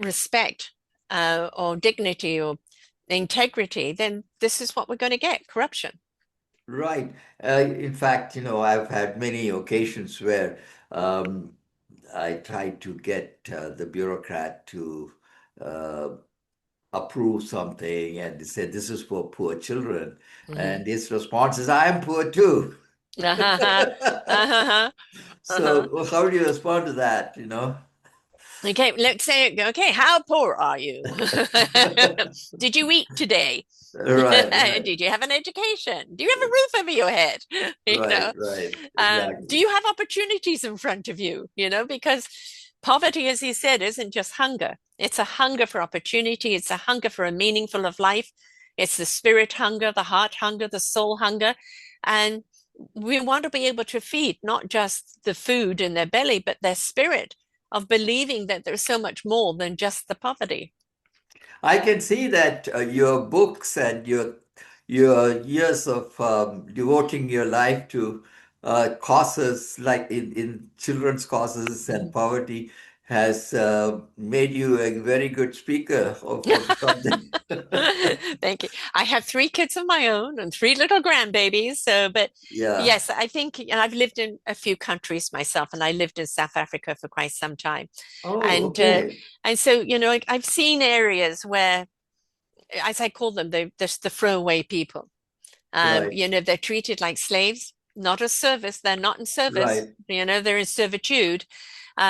respect or dignity or integrity, then this is what we're going to get, corruption. right. In fact, I've had many occasions where um, I tried to get the bureaucrat to uh, approve something, and they said, "This is for poor children." Mhm. And his response is, "I am poor too." Uh-huh. Uh-huh. Uh-huh. So, how do you respond to that, Okay, let's say, okay, how poor are you? Did you eat today? Right, right, Did you have an education? Do you have a roof over your head? You right, know, right, do exactly. you have opportunities in front of you? Because poverty, as he said, isn't just hunger. It's a hunger for opportunity. It's a hunger for a meaningful of life. It's the spirit hunger, the heart hunger, the soul hunger. And we want to be able to feed not just the food in their belly, but their spirit of believing that there's so much more than just the poverty. I can see that your books and your years of devoting your life to causes like in children's causes and Mhm. poverty has made you a very good speaker of the subject. Thank you. I have three kids of my own and three little grandbabies. So, but Yeah. yes, I think I've lived in a few countries myself, and I lived in South Africa for quite some time. Oh, And okay. so I've seen areas where, as I call them, they're just the throwaway people. Right. They're treated like slaves, not as service. They're not in service. Right. They're in servitude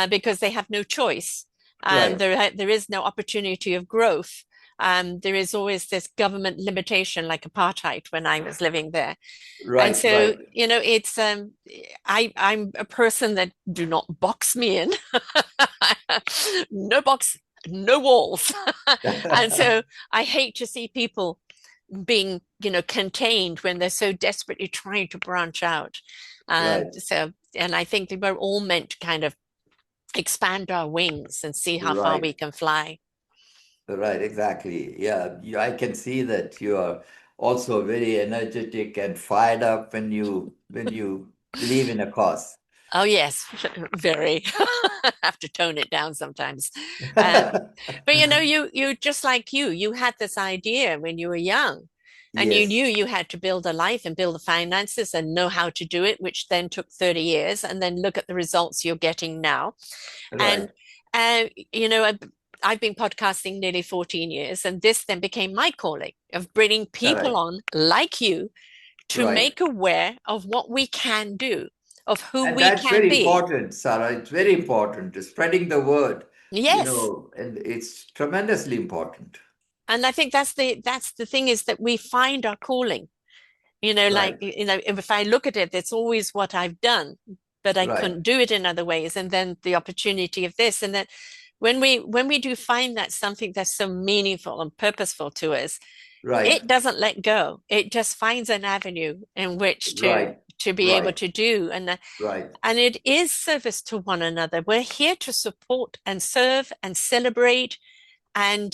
because they have no choice. Right. There is no opportunity of growth. There is always this government limitation, like apartheid, when I was living there. And Right. so, Right. it's I'm a person that do not box me in. No box, no walls. And so I hate to see people being, contained when they're so desperately trying to branch out. Right. And I think that we're all meant to kind of expand our wings and see how far we Right. can fly. Right. Exactly. Yeah. I can see that you are also very energetic and fired up when you believe in a cause. Oh yes, very. I have to tone it down sometimes. Um, but you just like you had this idea when you were young, and you Yes. knew you had to build a life and build the finances and know how to do it, which then took 30 years, and then look at the results you're getting now. And Right. I've been podcasting nearly 14 years, and this then became my calling of bringing people Correct. on like you to Right. make aware of what we can do, of who And we that's can very be. important, Sarah. It's very important. Spreading the word, Yes. and it's tremendously important. And I think that's the thing is that we find our calling. Like, Right. if I look at it, it's always what I've done, but I Right. couldn't do it in other ways. And then the opportunity of this, and that when we do find that something that's so meaningful and purposeful to us, Right. it doesn't let go. It just finds an avenue in which to Right. to be able Right. to do. Right. And it is service to one another. We're here to support and serve and celebrate and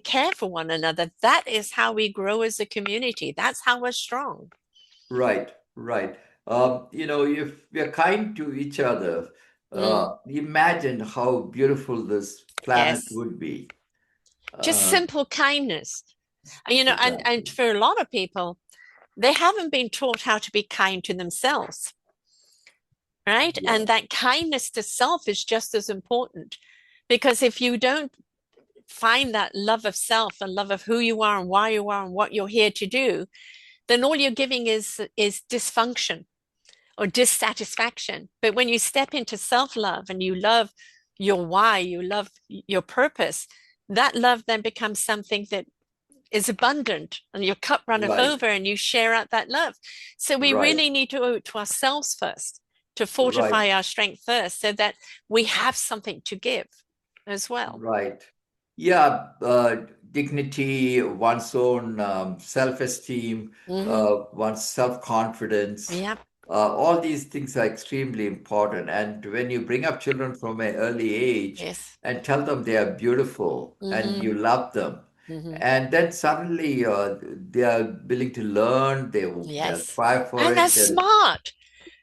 care for one another. That is how we grow as a community. That's how we're strong. Right. Right. If we're kind to each other, Mm, imagine how beautiful this planet yes, would be. just Uh, simple kindness. And exactly. for a lot of people, they haven't been taught how to be kind to themselves, right? Yeah. And that kindness to self is just as important, because if you don't find that love of self and love of who you are and why you are and what you're here to do, then all you're giving is dysfunction or dissatisfaction. But when you step into self-love and you love your why, you love your purpose, that love then becomes something that is abundant and your cup runneth Right. over and you share out that love. So we Right. really need to owe it to ourselves first, to Right. fortify our strength first, so that we have something to give as well. Right. Yeah, dignity, one's own self-esteem, Hmm. one's self-confidence, Yeah. all these things are extremely important. And when you bring up children from an early age Yes. and tell them they are beautiful and Hmm. you love them, Hmm. and then suddenly they are willing to learn, they Yes. aspire for And they're it, then smart.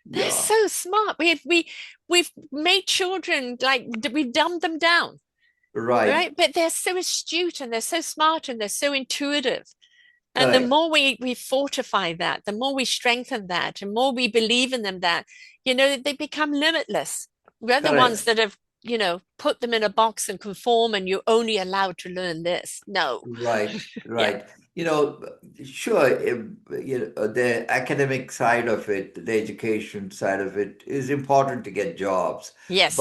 They're yeah, so smart. We've made children, like, we dumbed them down, right, right? But they're so astute and they're so smart and they're so intuitive. And the correct, more we fortify that, the more we strengthen that, and more we believe in them, that, they become limitless. We're the ones correct. that have, put them in a box and conform, and you're only allowed to learn this. No. Right, Yeah. right. You know, sure, the academic side of it, the education side of it is important to get jobs, but Yes.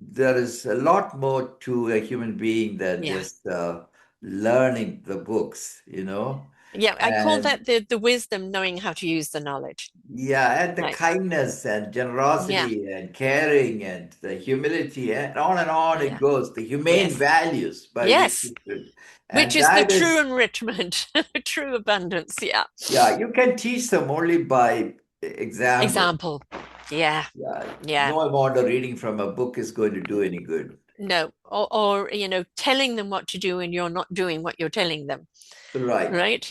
there is a lot more to a human being than Yeah. just learning the books. Yeah. I call And that the wisdom, knowing how to use the knowledge. yeah, and the Right. kindness and Yeah. generosity and caring and the humility and on it Yeah. goes, the humane Yes. values by which Yes. we should. Which And is the that true is enrichment, true abundance. Yeah. Yeah, you can teach them only by example. Example. Yeah. Yeah, Yeah. no amount of reading from a book is going to do any good. No. Or telling them what to do and you're not doing what you're telling them. Right, Right. right,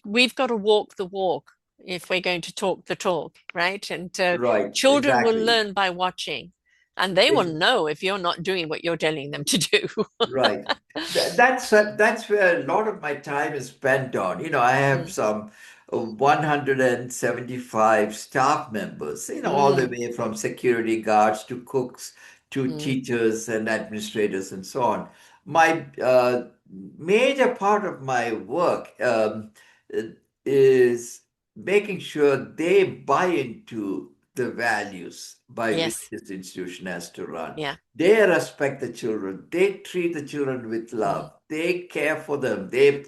We've got to walk the walk if we're going to talk the talk. Right. And right, children will exactly. learn by watching, and they will Ex- know if you're not doing what you're telling them to do. Right. That's where a lot of my time is spent on. I have Mm, some 175 staff members, all the mm, way from security guards to cooks to mm. teachers and administrators and so on. My major part of my work is making sure they buy into the values by which Yes. this institution has to run. Yeah. They respect the children. They treat the children with Mm. love. They care for them. They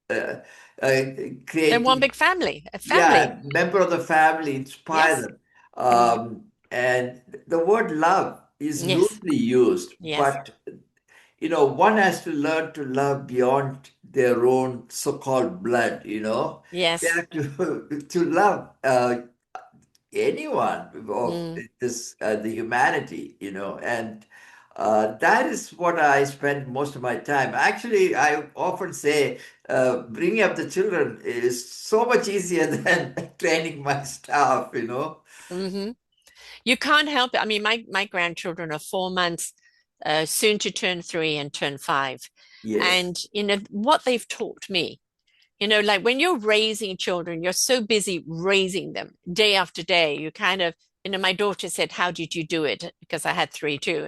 uh, uh, They're one create, big family, a family. yeah, member of the family, inspire Yes. them. Mm. And the word love is Yes. loosely used, Yes. but one has to learn to love beyond their own so-called blood, They Yes. have to to love anyone of Mm, this the humanity, and that is what I spend most of my time. Actually, I often say bringing up the children is so much easier than training my staff. hmm You can't help it. I mean, my grandchildren are 4 months, soon to turn 3 and turn 5. Yes, And, what they've taught me. Like when you're raising children, you're so busy raising them day after day. You kind of, my daughter said, "How did you do it?" Because I had three too.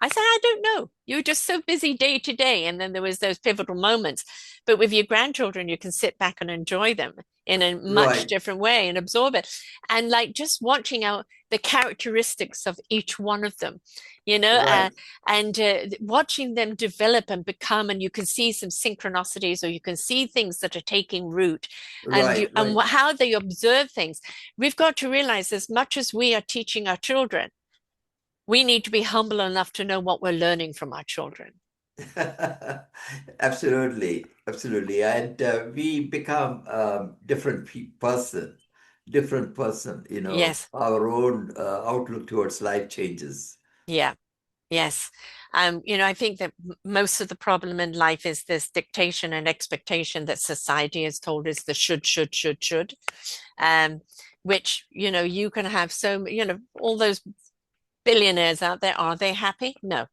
I said, "I don't know. You were just so busy day to day." And then there was those pivotal moments. But with your grandchildren, you can sit back and enjoy them in a much right, different way and absorb it. And like just watching out the characteristics of each one of them, you know, uh, right, and watching them develop and become, and you can see some synchronicities, or you can see things that are taking root, and right, right. how they observe things. We've got to realize, as much as we are teaching our children, we need to be humble enough to know what we're learning from our children. Absolutely, absolutely. And we become different person, Yes. our own outlook towards life changes. Yeah. Yes. I think that most of the problem in life is this dictation and expectation that society has told us, the should, um, which, you can have all those billionaires out there. Are they happy? No.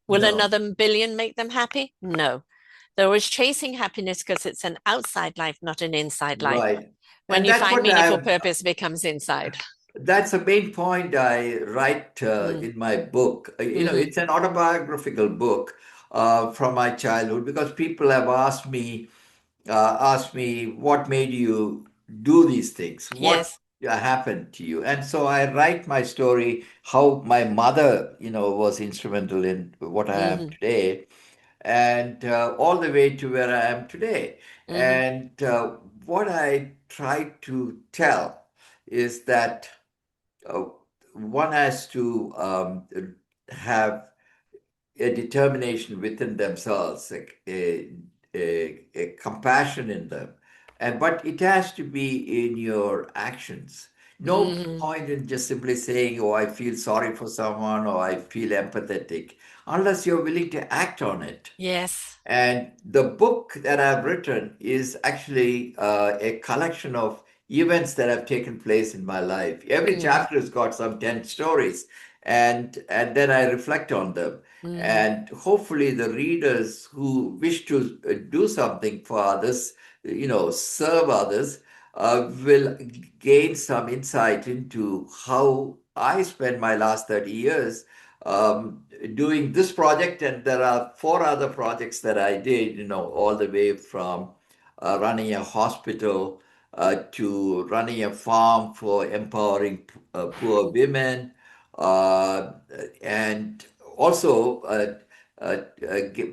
Will No, another billion make them happy? No. They're always chasing happiness because it's an outside life, not an inside life. right. When And you that's find what meaningful purpose, it becomes inside. that's the main point I write Mm, in my book. hmm It's an autobiographical book from my childhood because people have asked me what made you do these things, what Yes. happened to you. And so I write my story, how my mother, was instrumental in what I am hmm today, and all the way to where I am today. hmm And what I try to tell is that uh, one has to have a determination within themselves, a compassion in them, but it has to be in your actions. No hmm point in just simply saying, "Oh, I feel sorry for someone," or "I feel empathetic," unless you're willing to act on it. Yes. And the book that I've written is actually a collection of events that have taken place in my life. Every hmm chapter has got some 10 stories, and then I reflect on them. hmm And hopefully, the readers who wish to do something for others, serve others, will gain some insight into how I spent my last 30 years doing this project, and there are four other projects that I did, all the way from running a hospital to running a farm for empowering poor women, uh, and also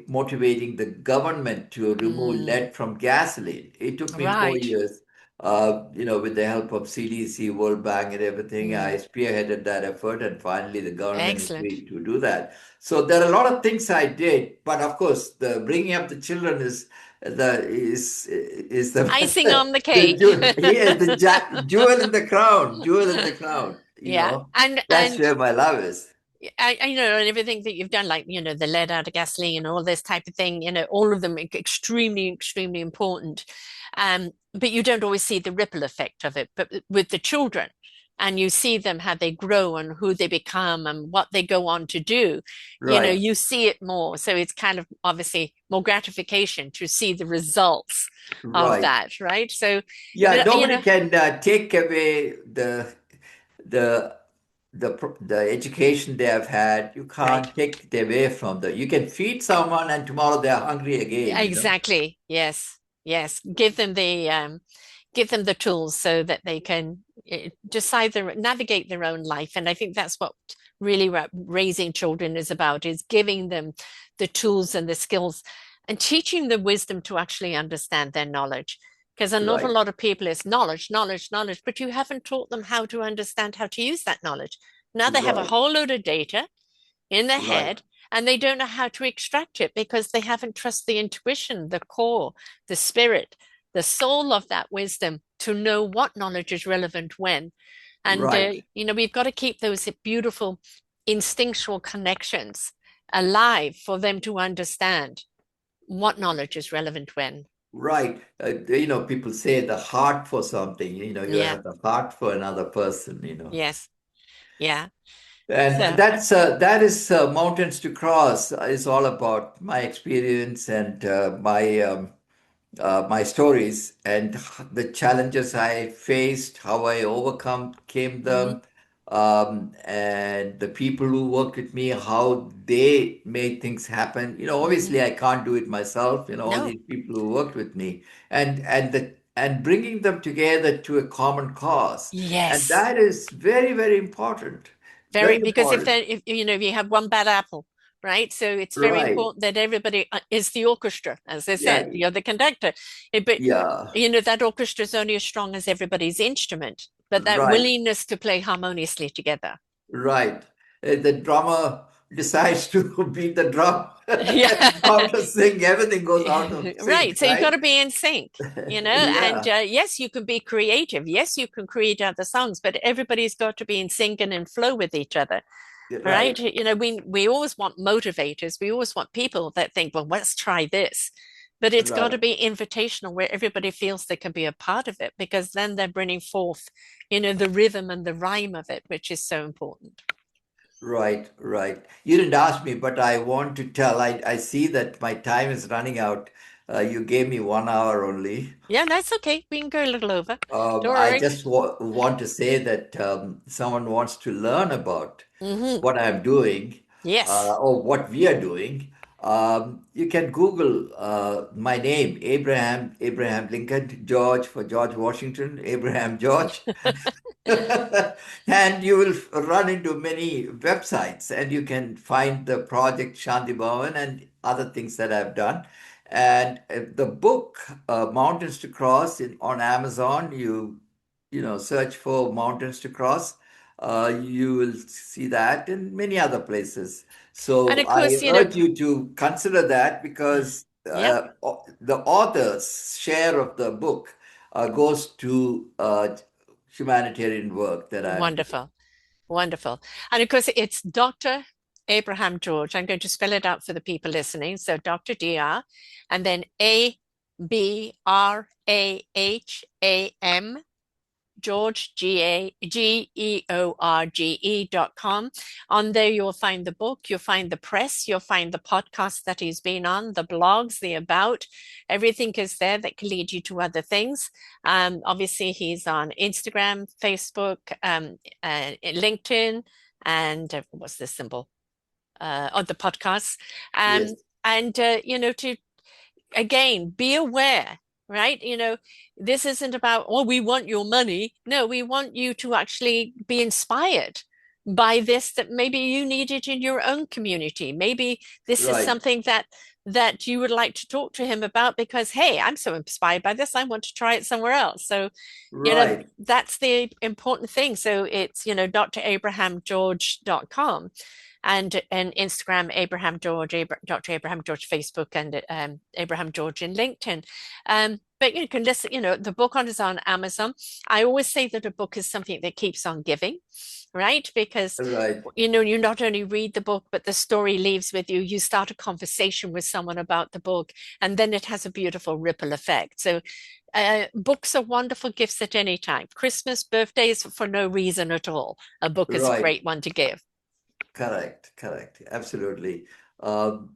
motivating the government to remove Mm. lead from gasoline. It took me four Right. years. With the help of CDC, World Bank, and everything, I Mm. spearheaded that effort, and finally the government Excellent. agreed to do that. So there are a lot of things I did, but of course, the bringing up the children is the Icing on the the cake. jewel, yeah, jewel in the crown, jewel in the crown. Yeah. And That's and where my love is. and everything that you've done, like, the lead out of gasoline and all this type of thing, all of them extremely, extremely important. But you don't always see the ripple effect of it. But with the children, and you see them, how they grow and who they become and what they go on to do, Right, you see it more. So it's kind of obviously more gratification to see the results of right. that, right? So, Yeah, but nobody can take away the the education they have had. You right. can't take it away from them. You can feed someone, and tomorrow they're hungry again. Exactly. Yes. Yes. Give them the tools so that they can decide navigate their own life. And I think that's what really raising children is about, is giving them the tools and the skills and teaching the wisdom to actually understand their knowledge. Because an awful Right, lot of people is knowledge, knowledge, knowledge, but you haven't taught them how to understand how to use that knowledge. Now they have a right, whole load of data in their right, head, and they don't know how to extract it because they haven't trusted the intuition, the core, the spirit, the soul of that wisdom to know what knowledge is relevant when. And, Right. we've got to keep those beautiful instinctual connections alive for them to understand what knowledge is relevant when. Right. People say the heart for something, you Yeah. have the heart for another person. Yes. Yeah. And So, that is Mountains to Cross is all about my experience and my stories and the challenges I faced, how I overcome came mhm, them, and the people who worked with me, how they made things happen. mhm. Obviously I can't do it myself. All No. these people who worked with me, and bringing them together to a common cause, and Yes. that is very, very important. Very, Very because if important. they, if if you have one bad apple, right? So it's very Right. important that everybody is the orchestra, as they Yeah. said. You're the conductor. But Yeah. that orchestra is only as strong as everybody's instrument. But that Right. willingness to play harmoniously together. Right. The drummer decides to beat the drum, Yeah. out of sync, everything goes out of Right. sync, So you've got right? to be in sync, and Yeah, yes, you can be creative. Yes, you can create other songs, but everybody's got to be in sync and in flow with each other. Right? right, We always want motivators. We always want people that think, well, let's try this. But it's got to right, be invitational where everybody feels they can be a part of it because then they're bringing forth, the rhythm and the rhyme of it, which is so important. right, right. You didn't ask me, but I want to tell. I see that my time is running out. You gave me 1 hour only. Yeah, that's okay. We can go a little over. Don't I worry. just want to say that someone wants to learn about Hmm. what I'm doing Yes. or what we are doing. You can Google my name, Abraham Lincoln, George for George Washington, Abraham George, and you will run into many websites and you can find the project Shanti Bhavan and other things that I've done. And the book, Mountains to Cross, on Amazon, search for Mountains to Cross. You will see that in many other places. And So of I course, urge you to consider that because yeah, the author's share of the book goes to humanitarian work that I'm doing. wonderful. Wonderful. And of course, it's Dr. Abraham George. I'm going to spell it out for the people listening. So Dr. DR, and then Abraham George, GeorGE.com. On there, you'll find the book, you'll find the press, you'll find the podcast that he's been on, the blogs, the about. Everything is there that can lead you to other things. Obviously, he's on Instagram, Facebook, LinkedIn, and what's the symbol? On the podcast. Yes, And, to again, be aware, right? This isn't about, oh, we want your money. No, we want you to actually be inspired by this, that maybe you need it in your own community. Maybe this is right, something that you would like to talk to him about because, hey, I'm so inspired by this, I want to try it somewhere else. So, right, that's the important thing. So it's, drabrahamgeorge.com and Instagram, Abraham George, Dr. Abraham George, Facebook, and Abraham George in LinkedIn. But you can listen, the book is on Amazon. I always say that a book is something that keeps on giving, right? Because, right, you not only read the book, but the story leaves with you. You start a conversation with someone about the book, and then it has a beautiful ripple effect. So, books are wonderful gifts at any time. Christmas, birthdays, for no reason at all. A book is a right. great one to give. Correct, correct. Absolutely. Um,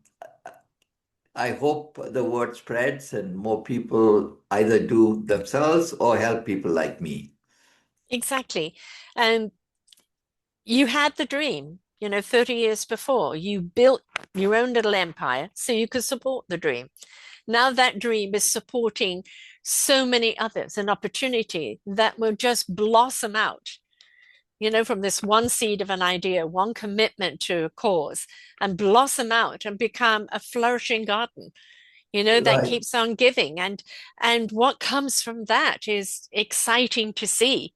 I hope the word spreads and more people either do themselves or help people like me. Exactly. And you had the dream, 30 years before. You built your own little empire so you could support the dream. Now that dream is supporting so many others, an opportunity that will just blossom out, from this one seed of an idea, one commitment to a cause, and blossom out and become a flourishing garden, that Right, keeps on giving. And what comes from that is exciting to see.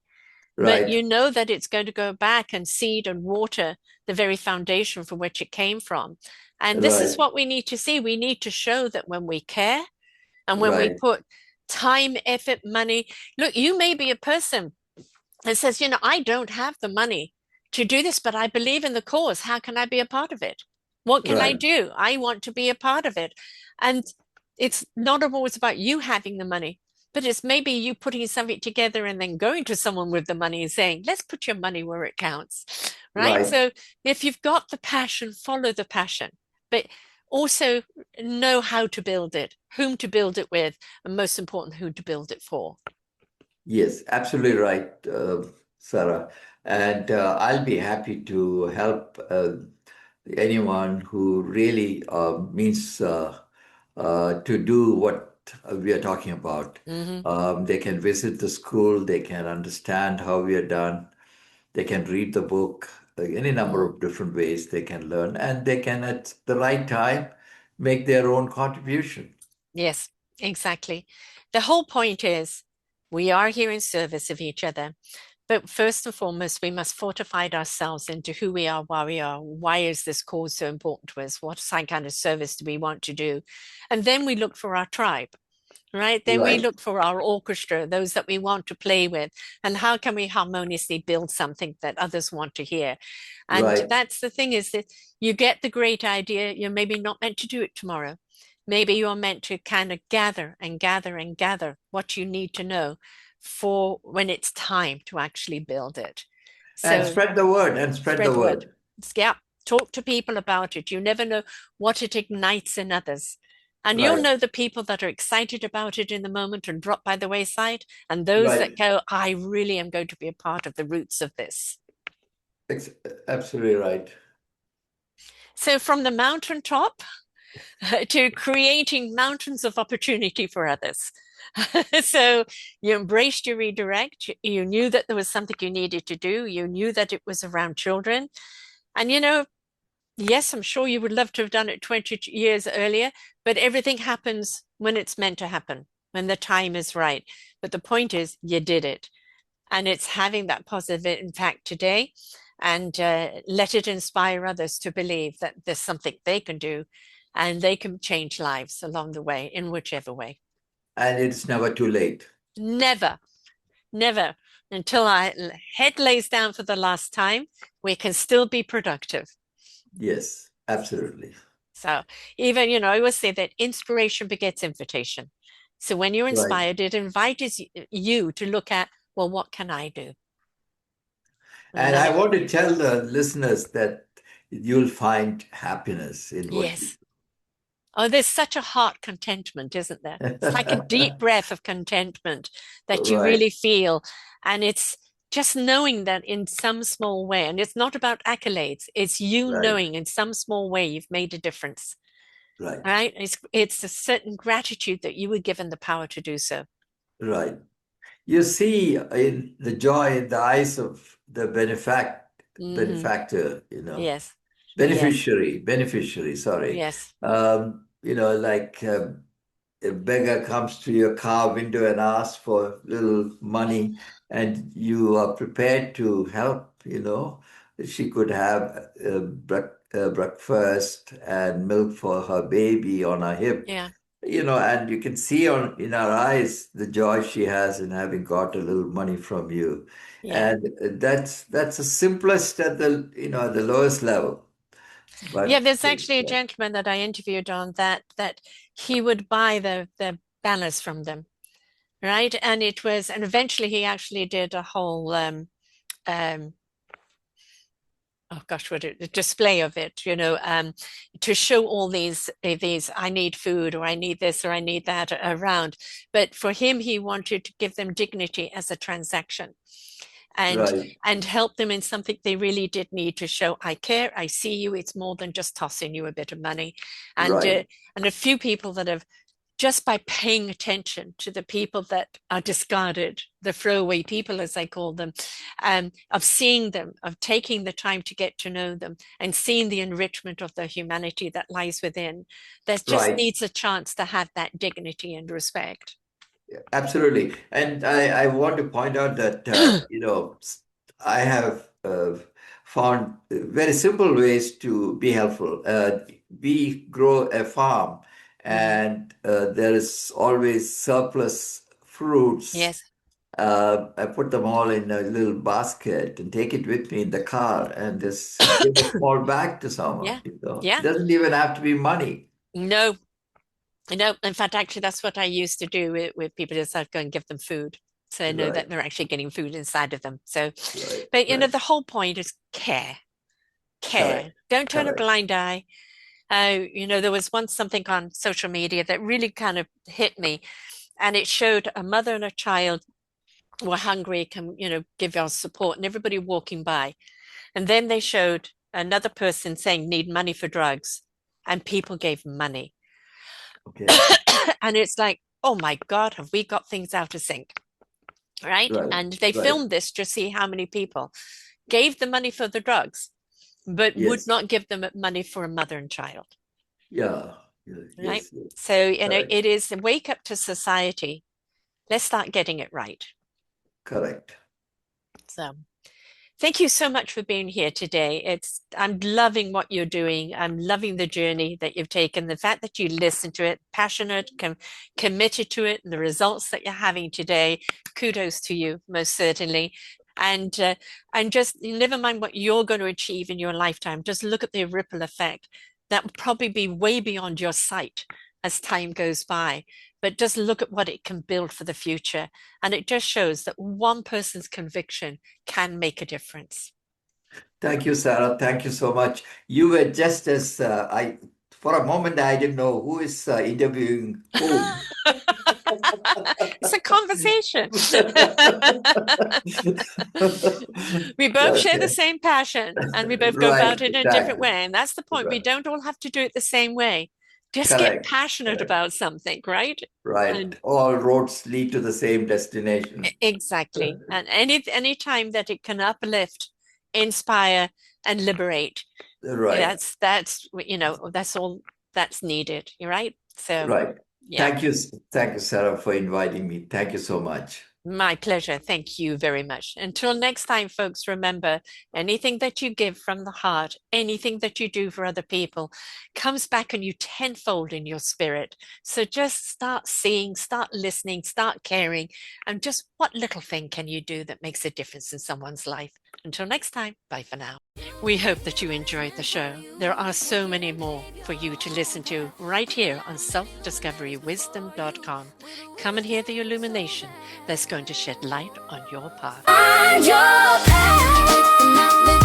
But right, that it's going to go back and seed and water the very foundation from which it came from. And this is Right. what we need to see. We need to show that when we care and when we Right. put time, effort, money, look, you may be a person that says, I don't have the money to do this, but I believe in the cause. How can I be a part of it? What can I Right. do? I want to be a part of it. And it's not always about you having the money, but it's maybe you putting something together and then going to someone with the money and saying, let's put your money where it counts. Right. Right. So if you've got the passion, follow the passion, but also know how to build it, whom to build it with, and most important, who to build it for. Yes, absolutely right, Sarah. And I'll be happy to help anyone who really means to do what we are talking about. Hmm. They can visit the school, they can understand how we are done, they can read the book, any number Mm. of different ways they can learn, and they can, at the right time, make their own contribution. Yes, exactly. The whole point is we are here in service of each other. But first and foremost, we must fortify ourselves into who we are, why we are. Why is this cause so important to us? What kind of service do we want to do? And then we look for our tribe, right? Then we Right, look for our orchestra, those that we want to play with, and how can we harmoniously build something that others want to hear? And right. that's the thing, is that you get the great idea, you're maybe not meant to do it tomorrow. Maybe you're meant to kind of gather and gather and gather what you need to know for when it's time to actually build it. And So spread the word, and spread spread the the word. word. Yeah, talk to people about it. You never know what it ignites in others. And you'll Right, know the people that are excited about it in the moment and drop by the wayside, and those that right. go, I really am going to be a part of the roots of this. Ex- Absolutely right. So, from the mountaintop to creating mountains of opportunity for others. So, you embraced your redirect. You knew that there was something you needed to do. You knew that it was around children. And, yes, I'm sure you would love to have done it 20 years earlier, but everything happens when it's meant to happen, when the time is right. But the point is, you did it. And it's having that positive impact today, and let it inspire others to believe that there's something they can do and they can change lives along the way in whichever way. And it's never too late. Never, never until our head lays down for the last time, we can still be productive. Yes, absolutely. So even, I always say that inspiration begets invitation. So when you're Right. inspired, it invites you to look at, well, what can I do? And And then I it, want to tell the listeners that you'll find happiness in what you yes. Oh, there's such a heart contentment, isn't there? do. It's like a deep breath of contentment that you Right, really feel. And it's just knowing that in some small way, and it's not about accolades, it's you right, knowing in some small way you've made a difference. right, Right? It's a certain gratitude that you were given the power to do so. right. You see in the joy in the eyes of the Hmm. benefactor, Yes. Yes. beneficiary, sorry. Yes. Like a beggar comes to your car window and asks for little money, and you are prepared to help, she could have breakfast and milk for her baby on her hip, Yeah. and you can see in her eyes the joy she has in having got a little money from you. Yeah. And that's the simplest at the lowest level. Yeah, But there's actually a gentleman that I interviewed on that he would buy the banners from them, right? And eventually he actually did a whole um oh gosh, what a display of it, to show all these I need food, or I need this, or I need that around. But for him, he wanted to give them dignity as a transaction, and right, and help them in something they really did need, to show I care, I see you. It's more than just tossing you a bit of money. And right, and a few people that have, just by paying attention to the people that are discarded, the throwaway people, as I call them, of seeing them, of taking the time to get to know them, and seeing the enrichment of the humanity that lies within, that just right. needs a chance to have that dignity and respect. Absolutely. And I want to point out that, I have found very simple ways to be helpful. We grow a farm, and there is always surplus fruits. Yes. I put them all in a little basket and take it with me in the car and just give a small bag to someone. Yeah. You know, Yeah. it doesn't even have to be money. No. No. In fact, actually, that's what I used to do with people. Just I'd go and give them food, so I know that Right, they're actually getting food inside of them. So, right, but right. the whole point is care. Care. Correct, Don't turn a correct. blind eye. There was once something on social media that really kind of hit me, and it showed a mother and a child were hungry, can, give us support, and everybody walking by. And then they showed another person saying, need money for drugs, and people gave money. Okay, And it's like, oh my God, have we got things out of sync? Right. right, And they right. filmed this to see how many people gave the money for the drugs, but would Yes, not give them money for a mother and child. yeah, Right. yes, yes, So, correct, it is a wake up to society. Let's start getting it right. correct. So, thank you so much for being here today. I'm loving what you're doing. I'm loving the journey that you've taken. The fact that you listen to it, passionate, committed to it, and the results that you're having today. Kudos to you, most certainly. And just never mind what you're going to achieve in your lifetime. Just look at the ripple effect. That will probably be way beyond your sight as time goes by. But just look at what it can build for the future. And it just shows that one person's conviction can make a difference. Thank you, Sarah. Thank you so much. You were just as for a moment, I didn't know who is interviewing whom. It's a conversation. We both share the Okay. same passion and we both go Right, about it in a different exactly. way. And that's the point. We Right. don't all have to do it the same way. Just get Correct, passionate correct. about something, right? Right. And All roads lead to the same destination. exactly. And any time that it can uplift, inspire, and liberate, Right, that's all that's needed, right? So, right. yeah. Thank you, Sarah, for inviting me. Thank you so much. My pleasure. Thank you very much. Until next time, folks, remember anything that you give from the heart, anything that you do for other people comes back on you tenfold in your spirit. So just start seeing, start listening, start caring, and just what little thing can you do that makes a difference in someone's life? Until next time, bye for now. We hope that you enjoyed the show. There are so many more for you to listen to right here on selfdiscoverywisdom.com. Come and hear the illumination that's going to shed light on your path. Find your path.